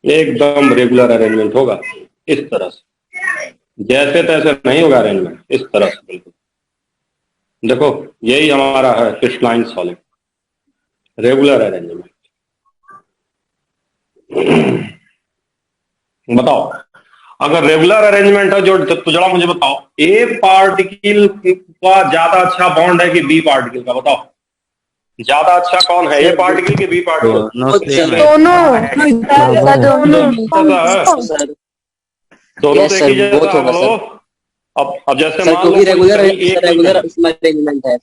एकदम रेगुलर अरेंजमेंट होगा इस तरह से, जैसे तैसे नहीं होगा अरेंजमेंट, इस तरह से बिल्कुल। देखो यही हमारा है क्रिस्टलाइन सॉलिड, रेगुलर अरेंजमेंट। बताओ, अगर रेगुलर अरेंजमेंट है जो, तो जरा मुझे बताओ, ए पार्टिकल का ज्यादा अच्छा बॉन्ड है कि बी पार्टिकल का? बताओ ज्यादा अच्छा कौन है, ए पार्टिकल की बी पार्टिकल? दोनों तो एक ही जैसा है। अब जैसे मान लो रेगुलर अरेंजमेंट है,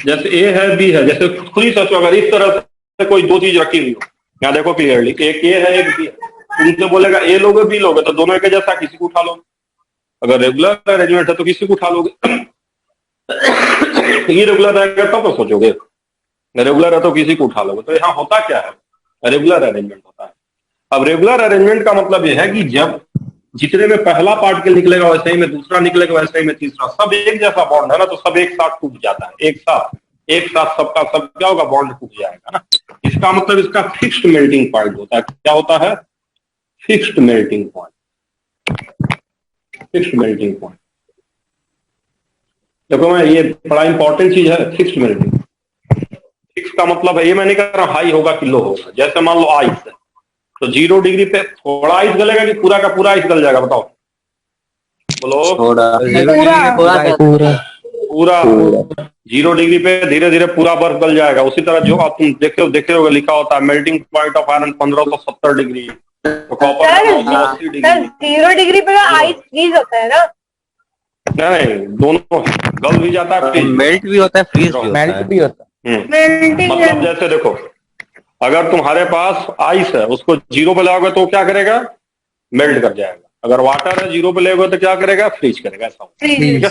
जैसे ए है बी है, जैसे खुद ही सोचो, अगर इस तरह से कोई 2 चीज रखी हुई हो, यहाँ देखो क्लियरली, एक ए है एक बी है, तुमसे बोलेगा ए लोगे बी लोगे, तो दोनों एक जैसा, किसी को उठा लो। अगर रेगुलर अरेंजमेंट है तो किसी को उठा लोगे। इरेगुलर रहेगा तब तो सोचोगे, रेगुलर है तो किसी को उठा लोगे। तो यहाँ होता क्या है? रेगुलर अरेंजमेंट होता है। अब रेगुलर अरेंजमेंट का मतलब यह है कि जब जितने में पहला पार्टिकल निकलेगा वैसे ही में दूसरा निकलेगा, वैसे ही में तीसरा, सब एक जैसा बॉन्ड है ना, तो सब एक साथ टूट जाता है, एक साथ एक साथ सबका सब क्या होगा, बॉन्ड टूट जाएगा ना। इसका मतलब इसका फिक्स्ड मेल्टिंग पॉइंट होता है। क्या होता है? Fixed melting point. Fixed melting point, देखो मैं ये बड़ा इंपॉर्टेंट चीज है, फिक्स्ड मेल्टिंग। फिक्स का मतलब है, ये मैं नहीं कह रहा हाई होगा कि लो होगा। जैसे मान लो आइस है, तो 0 डिग्री पे थोड़ा आइस गलेगा कि पूरा का पूरा आइस गल जाएगा, बताओ बोलो। पूरा 0 डिग्री पे धीरे धीरे पूरा बर्फ गल जाएगा। उसी तरह जो आप तुम देखे होगा लिखा होता है melting point of iron 1570 degree, तो कॉपर 80 डिग्री। 0 डिग्री पे आइस फ्रीज होता है ना? नहीं, दोनों गल भी जाता है, मेल्ट भी होता है, फ्रीज भी होता है। मेल्ट भी होता है। मतलब जैसे देखो, अगर तुम्हारे पास आइस है, उसको 0 पे लगाओगे तो क्या करेगा? मेल्ट कर जाएगा। अगर वाटर है 0 पे लगोगे तो क्या करेगा? फ्रीज करेगा। ऐसा ठीक है।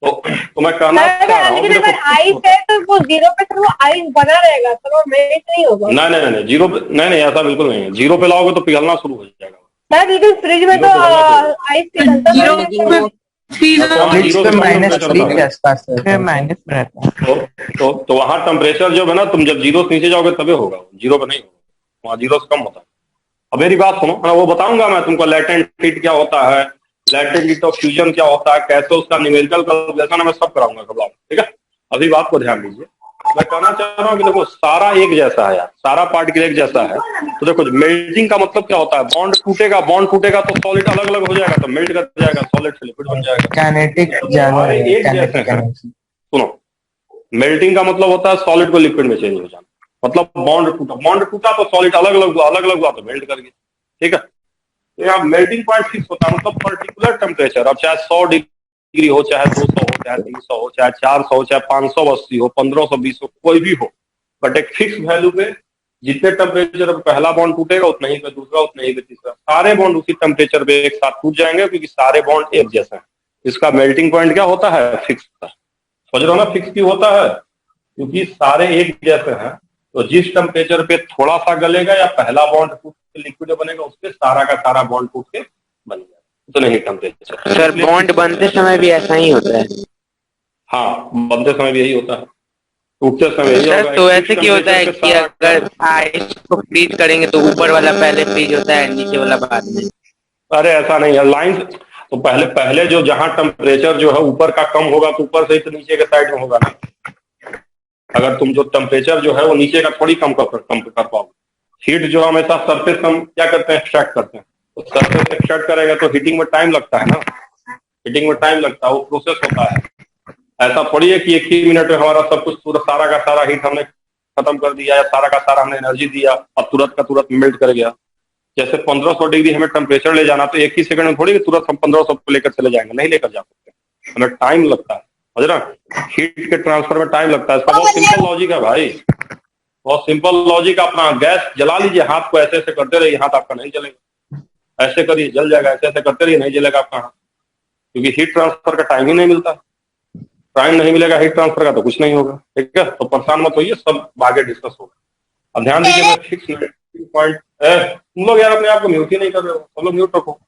तो मैं कहना चाह रहा हूँ, लेकिन अगर आइस है तो वो 0 पे तो वो आइस बना रहेगा, तो वो मेल्ट नहीं होगा। नहीं 0 पे नहीं, ऐसा बिल्कुल नहीं है। 0 पे लाओगे तो पिघलना शुरू हो जाएगा सर, लेकिन फ्रिज में तो आइस पिघलता है। -3 के आसपास माइनस में रहता है। तो वहां टेम्परेचर जो है ना, तुम जब 0 से नीचे जाओगे तभी होगा, 0 पे नहीं होगा। वहां 0 से कम होता है। अब मेरी बात सुनो, वो बताऊंगा मैं तुमको लेटेंट हीट क्या होता है, लेटेंट हीट ऑफ फ्यूजन क्या होता है, कैसे उसका न्यूमेरिकल कैलकुलेशन है, मैं सब कराऊंगा कब, ठीक है। अभी बात को ध्यान दीजिए। मैं कहना चाह रहा हूँ कि देखो सारा एक जैसा है यार, सारा पार्टिकल एक जैसा है। तो देखो मेल्टिंग का मतलब क्या होता है? बॉन्ड टूटेगा, बॉन्ड टूटेगा तो सॉलिड अलग अलग हो जाएगा, तो मेल्ट कर जाएगा, सॉलिड से लिक्विड बन जाएगा। काइनेटिक सुनो, मेल्टिंग का मतलब होता है सॉलिड को लिक्विड में चेंज हो जाना। मतलब बॉन्ड टूटा तो सॉलिड अलग अलग हुआ तो मेल्ट कर गया, ठीक है। तो यहाँ मेल्टिंग पॉइंट फिक्स होता है, मतलब पर्टिकुलर टेम्परेचर, अब चाहे 100 डिग्री हो, चाहे 200 हो, चाहे 300 हो, चाहे 400 हो, चाहे 580 हो, 1520 हो, कोई भी हो, बट एक फिक्स वैल्यू पे जितने टेम्परेचर पे पहला बॉन्ड टूटेगा उतना ही पे दूसरा, उतना ही पे तीसरा, सारे बॉन्ड उसी टेम्परेचर पे एक साथ टूट जाएंगे, क्योंकि सारे बॉन्ड एक जैसे हैं। इसका मेल्टिंग पॉइंट क्या होता है? फिक्स होता है। समझ रहे हो ना फिक्स क्यों होता है? क्योंकि सारे एक जैसे हैं, तो जिस टेम्परेचर पे थोड़ा सा गलेगा या पहला बॉन्ड टूट के लिक्विड बनेगा, उसके सारा का सारा बॉन्ड टूट के बन जाएगा, उतने ही टेम्परेचर। सर बॉन्ड बनते समय भी ऐसा ही होता है? हाँ, बनते समय भी यही होता है, टूटते समय यही होगा। तो ऐसे क्यों होता है कि अगर आइस को फ्रीज करेंगे तो ऊपर वाला पहले फ्रीज होता है, नीचे वाला बाद में? अरे ऐसा नहीं है, लाइन तो पहले जो जहां टेम्परेचर जो है ऊपर का कम होगा तो ऊपर से ही तो नीचे के साइड में होगा ना। अगर तुम जो टेम्परेचर जो है वो नीचे का थोड़ी कम कर पाओगे। हीट जो हमेशा सरफेस हम क्या करते हैं? एक्सट्रैक्ट करते हैं। तो सरफेस एक्सट्रैक्ट करेगा तो हीटिंग में टाइम लगता है ना, हीटिंग में टाइम लगता है, वो प्रोसेस होता है। ऐसा थोड़ी है कि एक ही मिनट में हमारा सब कुछ पूरा सारा का सारा हीट हमने खत्म कर दिया या सारा का सारा हमने एनर्जी दिया और तुरंत का तुरंत मेल्ट कर गया। जैसे 1500 डिग्री हमें टेम्परेचर ले जाना, तो एक ही सेकंड में थोड़ी कि तुरंत हम 1500 को लेकर चले जाएंगे, नहीं लेकर जा सकते, हमें टाइम लगता है। समझ रहा, हीट के ट्रांसफर में टाइम लगता है। इसका बहुत सिंपल लॉजिक है भाई, बहुत सिंपल लॉजिक। अपना गैस जला लीजिए, हाथ को ऐसे ऐसे करते रहिए, हाथ आपका नहीं जलेगा। ऐसे करिए, जल जाएगा, ऐसे ऐसे करते रहिए, नहीं जलेगा आपका हाथ, क्योंकि हीट ट्रांसफर का टाइम ही नहीं मिलता। टाइम नहीं मिलेगा हीट ट्रांसफर का तो कुछ नहीं होगा, ठीक है। तो परेशान मत होइए, सब आगे डिस्कस होगा। अब ध्यान दीजिए, मैं फिक्स मेल्टिंग पॉइंट, तुम लोग यार अपने आप को म्यूट ही नहीं कर रहे हो, सब लोग म्यूट रखो।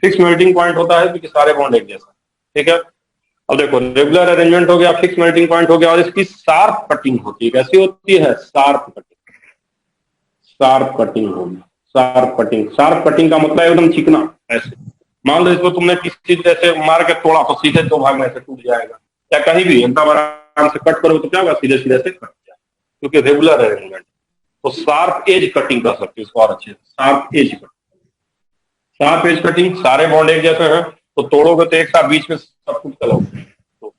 फिक्स मेल्टिंग पॉइंट होता है क्योंकि सारे बॉन्ड एक जैसा, ठीक है। अब देखो रेगुलर अरेंजमेंट हो गया, फिक्स मेल्टिंग पॉइंट हो गया, और इसकी शार्प कटिंग होती है। कैसी होती है? Sharp cutting. शार्प कटिंग होगी, शार्प कटिंग। शार्प कटिंग का मतलब एकदम चिकना। ऐसे मान लो इसको तुमने किसी चीज ऐसे मार के तोड़ा तो सीधे 2 भाग में ऐसे टूट जाएगा, या कहीं भी एकदम आराम से कट करोगे तो क्या होगा? सीधे सीधे से कट जाएगा, क्योंकि रेगुलर अरेंजमेंट। तो शार्प एज कटिंग कर सकते हो इसको और अच्छे से, sharp edge cutting. Sharp edge cutting, सारे बॉन्ड एक जैसे हैं तो तोड़ोगे तो एक साथ बीच में सब कुछ चलोगे। तो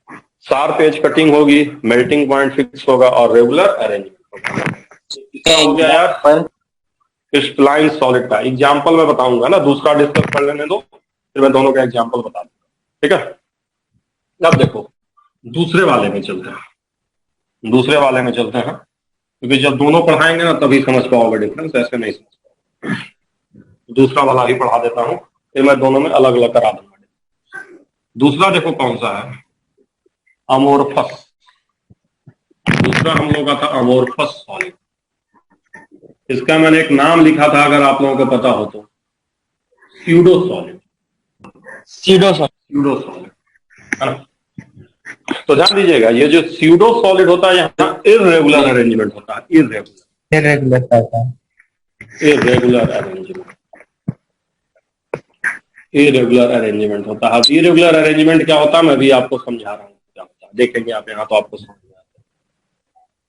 शार्प एज कटिंग होगी, मेल्टिंग पॉइंट फिक्स होगा और रेगुलर अरेंजमेंट होगा। हो गया यार क्रिस्टलाइन सॉलिड का एग्जाम्पल मैं बताऊंगा ना, दूसरा डिस्कस कर लेने दो, फिर मैं दोनों का एग्जाम्पल बता दूंगा, ठीक है। अब देखो दूसरे वाले में चलते हैं, दूसरे वाले में चलते हैं, क्योंकि जब दोनों पढ़ाएंगे ना तभी समझ पाओगे डिफरेंस, ऐसे नहीं समझ पाओगे। दूसरा वाला ही पढ़ा देता हूं, फिर मैं दोनों में अलग अलग करा दूंगा। दूसरा देखो कौन सा है? अमोर्फस। दूसरा हम लोगों का था अमोर्फस सॉलिड। इसका मैंने एक नाम लिखा था, अगर आप लोगों को पता हो तो, स्यूडो सॉलिड। स्यूडो सॉलिड है ना। तो ध्यान दीजिएगा, ये जो स्यूडो सॉलिड होता है यहाँ इर्रेगुलर अरेंजमेंट होता है, इरेगुलर होता है। इरेगुलर अरेंजमेंट होता है। इरेगुलर अरेंजमेंट क्या होता है मैं भी आपको समझा रहा हूँ क्या होता है, देखेंगे आप यहाँ तो आपको समझ में आता है।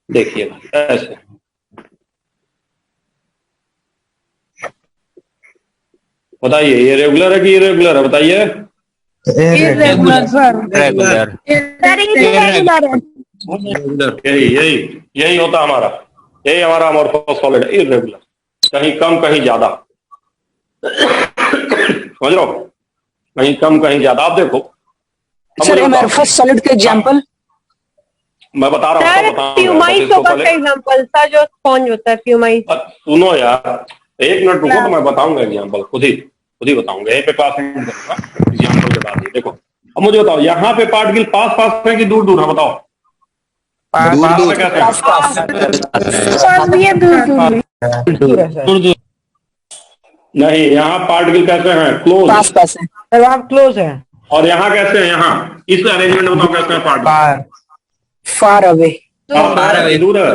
देखिए ऐसे बताइए, ये रेगुलर है कि इरेगुलर है, बताइए। रेगुलर यही होता है हमारा, यही हमारा अमोर्फस सॉलिड है, इरेगुलर, कहीं कम कहीं ज्यादा, समझ रहे हो, कहीं कम कहीं ज्यादा। आप देखो सर अमोर्फस सॉलिड के एग्जांपल मैं बता रहा हूँ, फ्यूमाइस होगा का एग्जांपल सर, जो स्पॉन्ज होता है फ्यूमाइस। सुनो यार, एक मिनट रुको तो मैं बताऊंगा एग्जांपल, खुद ही बताऊंगा, यहीं पे पास करूंगा एग्जांपल के बाद। देखो अब मुझे बताओ, यहाँ पे पार्टिकल पास पास है कि दूर दूर है, बताओ। दूर नहीं, यहाँ पार्टिकल कैसे हैं, क्लोज, पास पास है सर वहाँ क्लोज है। और यहाँ कैसे हैं, यहाँ इस अरेंजमेंट में बताओ कैसे हैं पार्टिकल, फार अवे दूर है।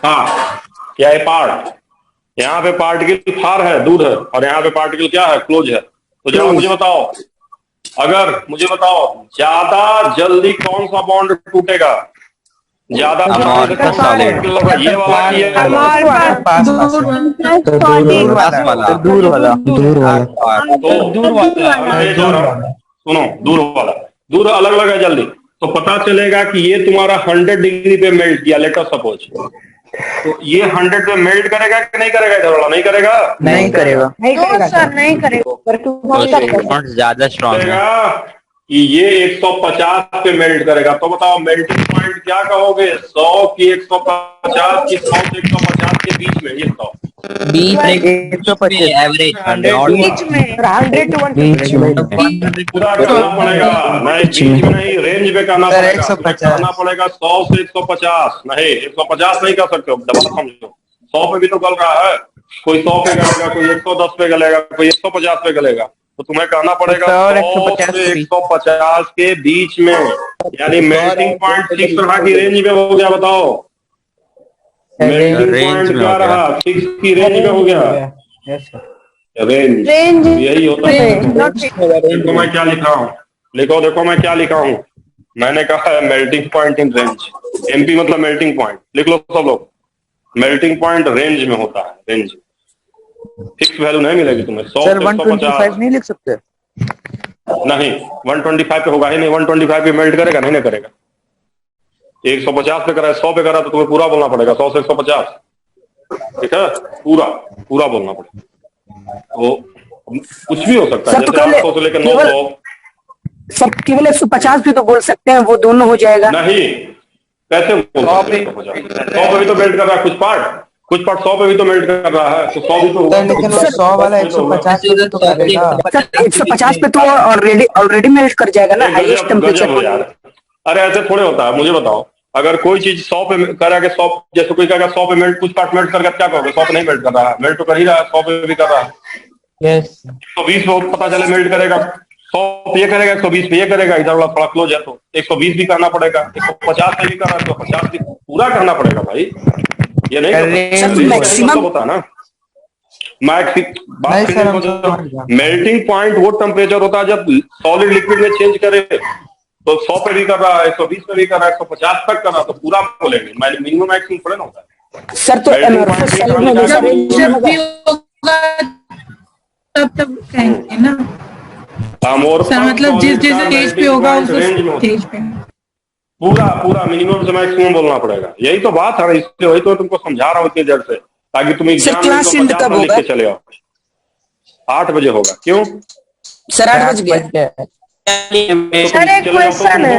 हाँ, क्या है पार्ट, यहाँ पे पार्टिकल फार है, दूर है, और यहाँ पे पार्टिकल क्या है, क्लोज है। तो जरा मुझे बताओ, अगर मुझे बताओ ज्यादा जल्दी कौन सा बॉन्ड टूटेगा, ज्यादा ये वाला, ये दूर वाला सुनो, दूर अलग अलग है जल्दी, तो पता चलेगा कि ये तुम्हारा 100 डिग्री पे मेल्ट किया, लेट अस सपोज, तो ये 100 पे मेल्ट करेगा कि नहीं करेगा, इधर वाला नहीं करेगा, नहीं करेगा सर नहीं करेगा, ज्यादा स्ट्रॉन्ग है कि ये 150 पे मेल्ट करेगा। तो बताओ मेल्टिंग पॉइंट क्या कहोगे, 100 की 150 की 100 से 150 के बीच में, ये बताओ। बीच में 150 एवरेज पूरा करना पड़ेगा, नहीं बीच में नहीं, रेंज पे करना पड़ेगा, करना पड़ेगा 100 से 150, नहीं 150 नहीं कर सकते हो, डबल समझो, 100 पे भी तो गल रहा है, कोई 100 पे गलेगा, कोई 110 पे गलेगा, कोई 150 पे गलेगा, तो तुम्हें करना पड़ेगा 100 से 150 के बीच में, यानी मेल्टिंग पॉइंट फिक्स रहा की रेंज में हो गया, बताओ मेल्टिंग पॉइंट क्या रहा, फिक्स की रेंज में हो गया, रेंज यही होता है। देखो मैं क्या लिखा हूँ, देखो मैं क्या लिखा हूँ, मैंने कहा है melting point in range, MP मतलब मेल्टिंग पॉइंट, लिख लो सब लोग, मेल्टिंग पॉइंट रेंज में होता है, रेंज फिक्स वैल्यू नहीं मिलेगी तुम्हें। 100 से 125 नहीं लिख सकते, नहीं 125 पे होगा ही नहीं, 125 पे मेल्ट करेगा नहीं करेगा, 150 पे करा, 100 पे करा, तो तुम्हें पूरा बोलना पड़ेगा 100 से 150, ठीक है, पूरा बोलना पड़ेगा। तो कुछ भी हो सकता है, जैसे 800 से लेकर 900। सर केवल 150 भी तो बोल सकते हैं, वो दोनों हो जाएगा। नहीं, कैसे बोल सकते हैं 100 पे भी तो मेल्ट कर रहा है, कुछ पार्ट 100 पे भी तो मेल्ट कर रहा है, तो 100 भी तो होगा, लेकिन 100 वाला 150 पे तो करेगा। 150 पे तो ऑलरेडी मेल्ट कर जाएगा ना हाईएस्ट टेम्परेचर पर। अरे ऐसे थोड़े होता है, मुझे बताओ, अगर कोई चीज 100 पे करा के 100, जैसे कोई कहेगा 100 पे मेल्ट, कुछ पार्ट मेल्ट करके क्या कहोगे, 100 पे नहीं मेल्ट कर रहा है, मेल्ट तो कर ही रहा है, 100 पे भी कर रहा है। यस 120 पे पता चले मेल्ट करेगा, 100 पे ये करेगा, 120 पे ये करेगा, इधर वाला थोड़ा क्लोज है तो 120 भी करना पड़ेगा, 150 पे भी कर रहा है तो 150 भी पूरा करना पड़ेगा भाई, ये नहीं मैक्सिमम होता ना। मेल्टिंग पॉइंट वो टेम्परेचर होता है जब सॉलिड लिक्विड में चेंज करे, तो 100 पे भी कर रहा है, 120 पे भी कर रहा है, 150 तक कर रहा है, तो पूरा बोलेंगे, मिनिमम मैक्सिमम थोड़ा ना होता है सर। तो तब कहेंगे ना सर, मतलब जिस स्टेज पे होगा उस स्टेज पे पूरा मिनिमम से मैक्सिमम बोलना पड़ेगा, यही तो बात है, इसलिए वही तो तुमको समझा रहा हूँ इतनी देर से, ताकि तुम एग्जाम में लिख के चले आओ। 8 बजे होगा, क्यों सर? 8 बज गया। सर एक क्वेश्चन है,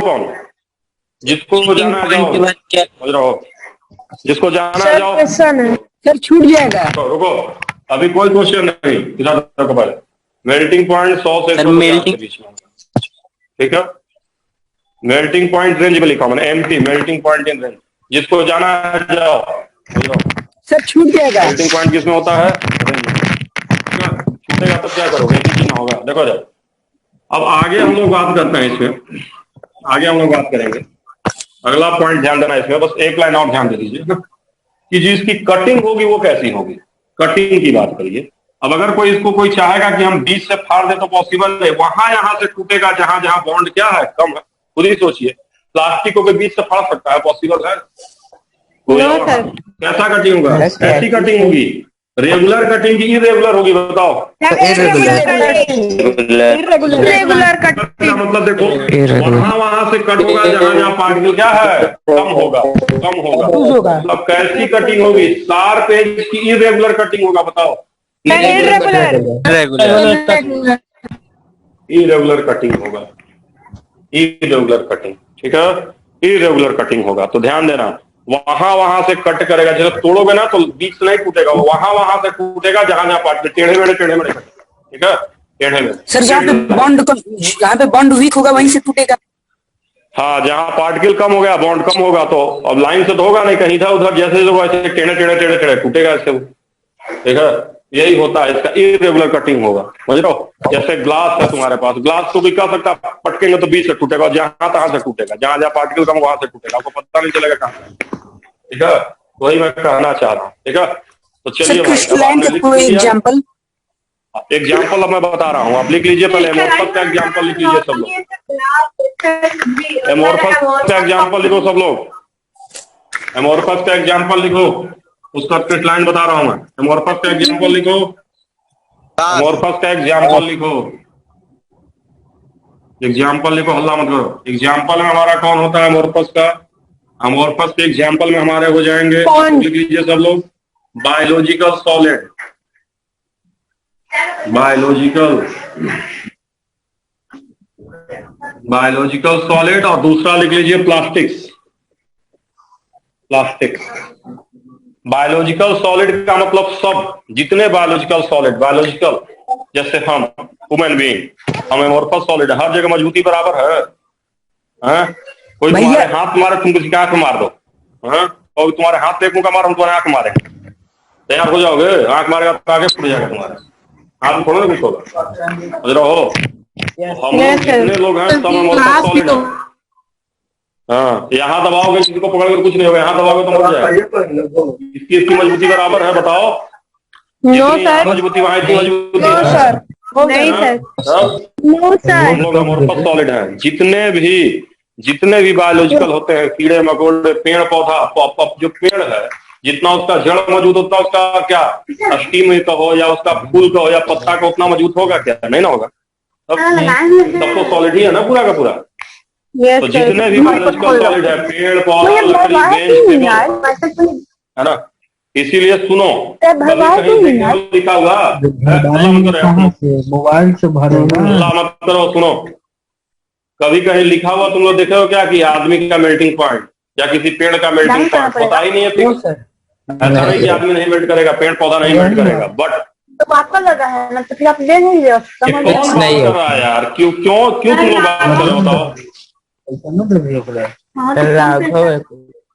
जिसको जाना जाओ, जिसको जाना जाओ, क्वेश्चन है सर, छूट जाएगा। रुको अभी कोई क्वेश्चन नहीं, इधर पहले मेल्टिंग पॉइंट 100 से 150 के बीच में, ठीक है, मेल्टिंग पॉइंट रेंज में लिखा मैंने, MT melting point in range, जिसको जाना है जाओ। सर छूट जाएगा। मेल्टिंग पॉइंट किसमें होता है, रेंज में, छूट टूटेगा तो क्या करोगे? एक ही चीज ना होगा। देखो जब अब आगे हम लोग बात करते हैं इसमें, आगे हम लोग बात करेंगे। अगला पॉइंट ध्यान देना इसमें, बस एक लाइन और ध्यान दे दीजिए ना कि जिसकी कटिंग होगी वो कैसी होगी। कटिंग की बात करिए। अब अगर कोई इसको कोई चाहेगा कि हम बीच से फाड़ दे तो पॉसिबल है, वहां यहां से टूटेगा जहां जहां बॉन्ड क्या है, कम है। खुद ही सोचिए, प्लास्टिक को कोई बीच से फाड़ सकता है? पॉसिबल है? कैसा कटिंग होगा? ऐसी कटिंग होगी, रेगुलर कटिंग की इरेगुलर होगी? बताओ। रेगुलर कटिंग मतलब देखो, वहां से कट होगा जहां जहां पार्टिकल क्या है, कम होगा, कम होगा। मतलब कैसी कटिंग होगी? शार्प एज की इरेगुलर कटिंग होगा। बताओ। इरेगुलर कटिंग होगा, इरेगुलर कटिंग। ठीक है, इरेगुलर कटिंग होगा। तो ध्यान देना, वहां से कट करेगा। जब तोड़ोगे ना तो बीच से नहीं टूटेगा, वहां से टूटेगा जहां जहां पार्टिकल टेढ़े मेढ़े कटेगा। ठीक है, टेढ़े मेढ़े। सर जहाँ पे बॉन्ड वीक होगा वहीं से टूटेगा। हाँ, जहां पार्टिकल कम हो गया, बॉन्ड कम होगा, तो अब लाइन से तो होगा नहीं, कहीं इधर उधर जैसे वैसे टेढ़े टेढ़े टेढ़े टेढ़े टूटेगा इससे। ठीक है, यही होता है इसका, इरेगुलर कटिंग होगा। समझ रहे हो? जैसे ग्लास है तुम्हारे पास, ग्लास को भी क्या सकता है, पटकेंगे तो बीच से टूटेगा, जहां तहां से टूटेगा, जहां जहां पार्टिकल कम वहां से टूटेगा, आपको पता नहीं चलेगा कहां। ठीक है, वही मैं कहना चाह रहा हूँ। ठीक है, तो चलिए क्रिस्टलाइन का कोई एग्जांपल अब मैं बता रहा हूँ, आप लिख लीजिए पहले। एमोर्फस का एग्जांपल लिख लीजिए सब लोग। एमोर्फस का एग्जांपल लिखो सब लोग। एमोर्फस का एग्जांपल लिखो, उसका क्रिस्टलाइन बता रहा हूं मैं। एमोर्फस का एग्जांपल लिखो, एमोर्फस का एग्जांपल लिखो, एग्जांपल लिखो, हल्ला मत करो। एग्जांपल में हमारा कौन होता है एमोर्फस का? एमोर्फस के एग्जांपल में हमारे हो जाएंगे, लिख लीजिए सब लोग, बायोलॉजिकल सॉलिड, बायोलॉजिकल सॉलिड, और दूसरा लिख लीजिए प्लास्टिक्स। बायोलॉजिकल सॉलिड का मतलब सब जितने बायोलॉजिकल सॉलिड, बायोलॉजिकल जैसे हम ह्यूमन बीइंग, हम एमोर्फस सॉलिड, हर जगह मजबूती बराबर है। कोई तुम्हारे हाथ मारे, तुम किसी का आंख मार दो, और तुम्हारे हाथ पे एक मुका मारो, हम तुम्हारे आंख मारे, तैयार हो जाओगे? आंख मारेगा तो आगे फूट जाएगा तुम्हारा हाथ, थोड़ा ना कुछ होगा। समझ रहे हो? हम लोग जितने लोग हैं सब एमोर्फस सॉलिड है। हाँ, यहाँ दबाओगे किसी को पकड़ कर कुछ नहीं होगा, यहाँ दबाओगे तो मर जाएगा। इसकी मजबूती बराबर है? बताओ। No sir. मजबूती वहां इतनी मजबूती नो सर, नहीं सर, नो सर। हम लोग एमोर्फस सॉलिड हैं। जितने भी बायोलॉजिकल होते हैं, कीड़े मकोड़े, पेड़ पौधा, जो पेड़ है, जितना उसका जड़ मौजूद होता है, उसका क्या स्टीम कहो या उसका फूल कहो या पत्ता का, उतना मजबूत होगा क्या? नहीं ना होगा। तब तो सॉलिड ही है ना पूरा का पूरा। तो जितने भी बायोलॉजिकल सॉलिड है, पेड़ पौधा, लकड़ी, बेंच, है ना, इसीलिए सुनो, कहीं लिखा हुआ मोबाइल से भरो ना, मत करो, सुनो। कभी कहीं लिखा हुआ तुम लोग देखे हो क्या कि आदमी का मेल्टिंग पॉइंट या किसी पेड़ का मेल्टिंग पॉइंट? पता ही नहीं है फिक्स। ऐसा नहीं कि आदमी नहीं मेल्ट करेगा, पेड़ पौधा नहीं मेल्ट करेगा, बट तो आपका लगा है ना, तो फिर आप ले नहीं रहे हो। कौन नहीं कर रहा है यार? क्यों तुम लोग बात कर रहे हो? बताओ।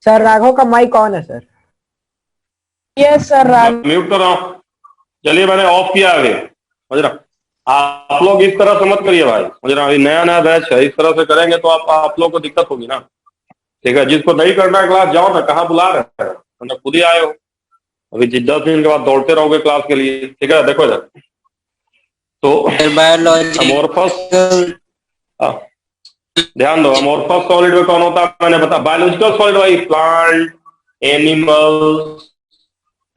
सर राघव का माइक ऑन है सर। यस सर, म्यूट कर रहा हूँ। चलिए, मैंने ऑफ किया अभी। समझ रहा, आप लोग इस तरह से मत करिए भाई। समझ रहा, अभी नया बैच है, इस तरह से करेंगे तो आप लोग को दिक्कत होगी ना। ठीक है, जिसको नहीं करना है क्लास, जाओ ना, कहाँ बुला रहे हैं, मतलब खुद ही आए हो। अभी 10 मिनट के बाद दौड़ते रहोगे क्लास के लिए। ठीक है, देखो इधर तो एमोर्फस, ध्यान दो, एमोर्फस सॉलिड में कौन होता है मैंने बता। बायोलॉजिकल सॉलिड भाई प्लांट, एनिमल्स,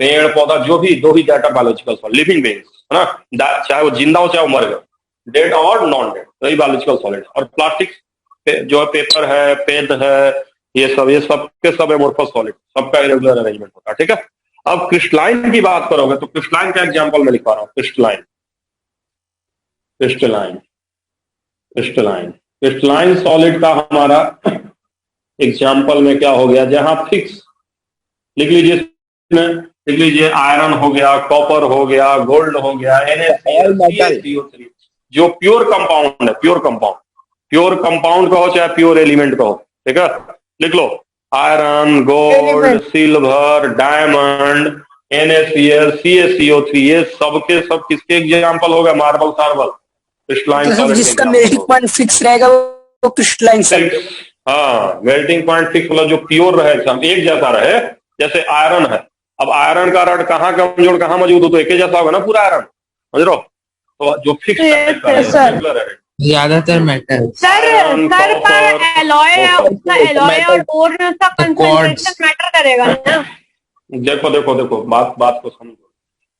पेड़ पौधा, जो भी data biological solid, living beings, है ना, चाहे वो जिंदा हो चाहे वो मर गया, डेड और नॉन डेड, वही बायोलॉजिकल सॉलिड। और प्लास्टिक जो है, पेपर है, पेन है, ये सब के सब एमोर्फस सॉलिड, सबका इरेगुलर अरेंजमेंट होता है। ठीक है, अब क्रिस्टलाइन की बात करोगे तो क्रिस्टलाइन का एग्जांपल मैं लिखवा रहा हूँ। क्रिस्टलाइन सॉलिड का हमारा एग्जांपल में क्या हो गया, जहां फिक्स लिख लीजिए, लिख लीजिए आयरन हो गया, कॉपर हो गया, गोल्ड हो गया, NaCl, जो प्योर कंपाउंड है, प्योर कंपाउंड कहो चाहे प्योर एलिमेंट कहो। ठीक है, लिख लो, iron, gold, silver, diamond, NaCl, CaCO3, ये सबके सब किसके एग्जाम्पल होगा? मार्बल, सार्बल, क्रिस्टलाइन मतलब सॉलिड जिसका मेल्टिंग पॉइंट फिक्स रहेगा वो क्रिस्टलाइन सॉलिड। हाँ, मेल्टिंग पॉइंट फिक्स मतलब जो प्योर रहे, एक जैसा रहे। जैसे आयरन है, अब आयरन का रड कहाँ कमजोर कहाँ मौजूद हो, तो एक ही जैसा होगा ना पूरा आयरन, समझ रहे हो? तो जो फिक्स है ज्यादातर मेटल। सर पर एलॉय है, उसका एलॉय और ओर में उसका कंसंट्रेशन मैटर करेगा ना। देखो देखो देखो, बात को समझो।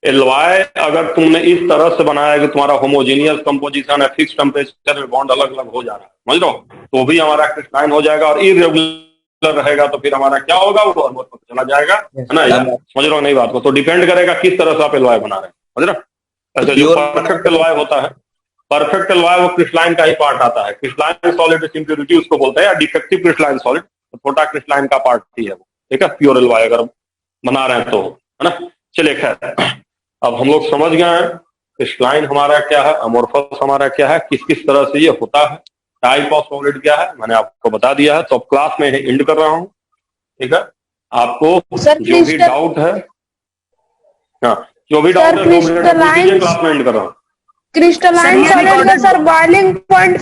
एलॉय अगर तुमने इस तरह से बनाया कि तुम्हारा होमोजीनियस कंपोजिशन है, फिक्स टेम्परेचर में बॉन्ड अलग अलग हो जा रहा है, समझ लो, तो भी हमारा क्रिस्टलाइन हो जाएगा। और इरेगुलर रहेगा तो फिर हमारा क्या होगा? वो अमोर्फस पर चला जाएगा, है ना यार? समझ रहे हो नहीं बात को? तो डिपेंड करेगा किस तरह से आप एलॉय बना रहे हैं, समझ रहे हो? ऐसे जो परफेक्ट एलॉय होता है, परफेक्ट एलॉय वो क्रिस्टलाइन का ही पार्ट आता है। क्रिस्टलाइन सॉलिड इम्प्योरिटी उसको बोलते हैं, या डिफेक्टिव क्रिस्टलाइन सॉलिड, तो छोटा क्रिस्टलाइन का पार्ट ही है वो, ठीक है? प्योर एलॉय अगर बना रहे हैं तो, है ना? चलिए खैर, अब हम लोग समझ गए हैं क्रिस्टलाइन हमारा क्या है, अमोर्फस हमारा क्या है, किस किस तरह से ये होता है, टाइप ऑफ सॉलिड क्या है, मैंने आपको बता दिया है। तो अब क्लास में एंड कर रहा हूँ, ठीक है? आपको जो भी डाउट है, हाँ, जो भी डाउट है 2 मिनट क्लास में एंड कर रहा हूँ। क्रिस्टलाइन सॉलिड का सर बॉइलिंग पॉइंट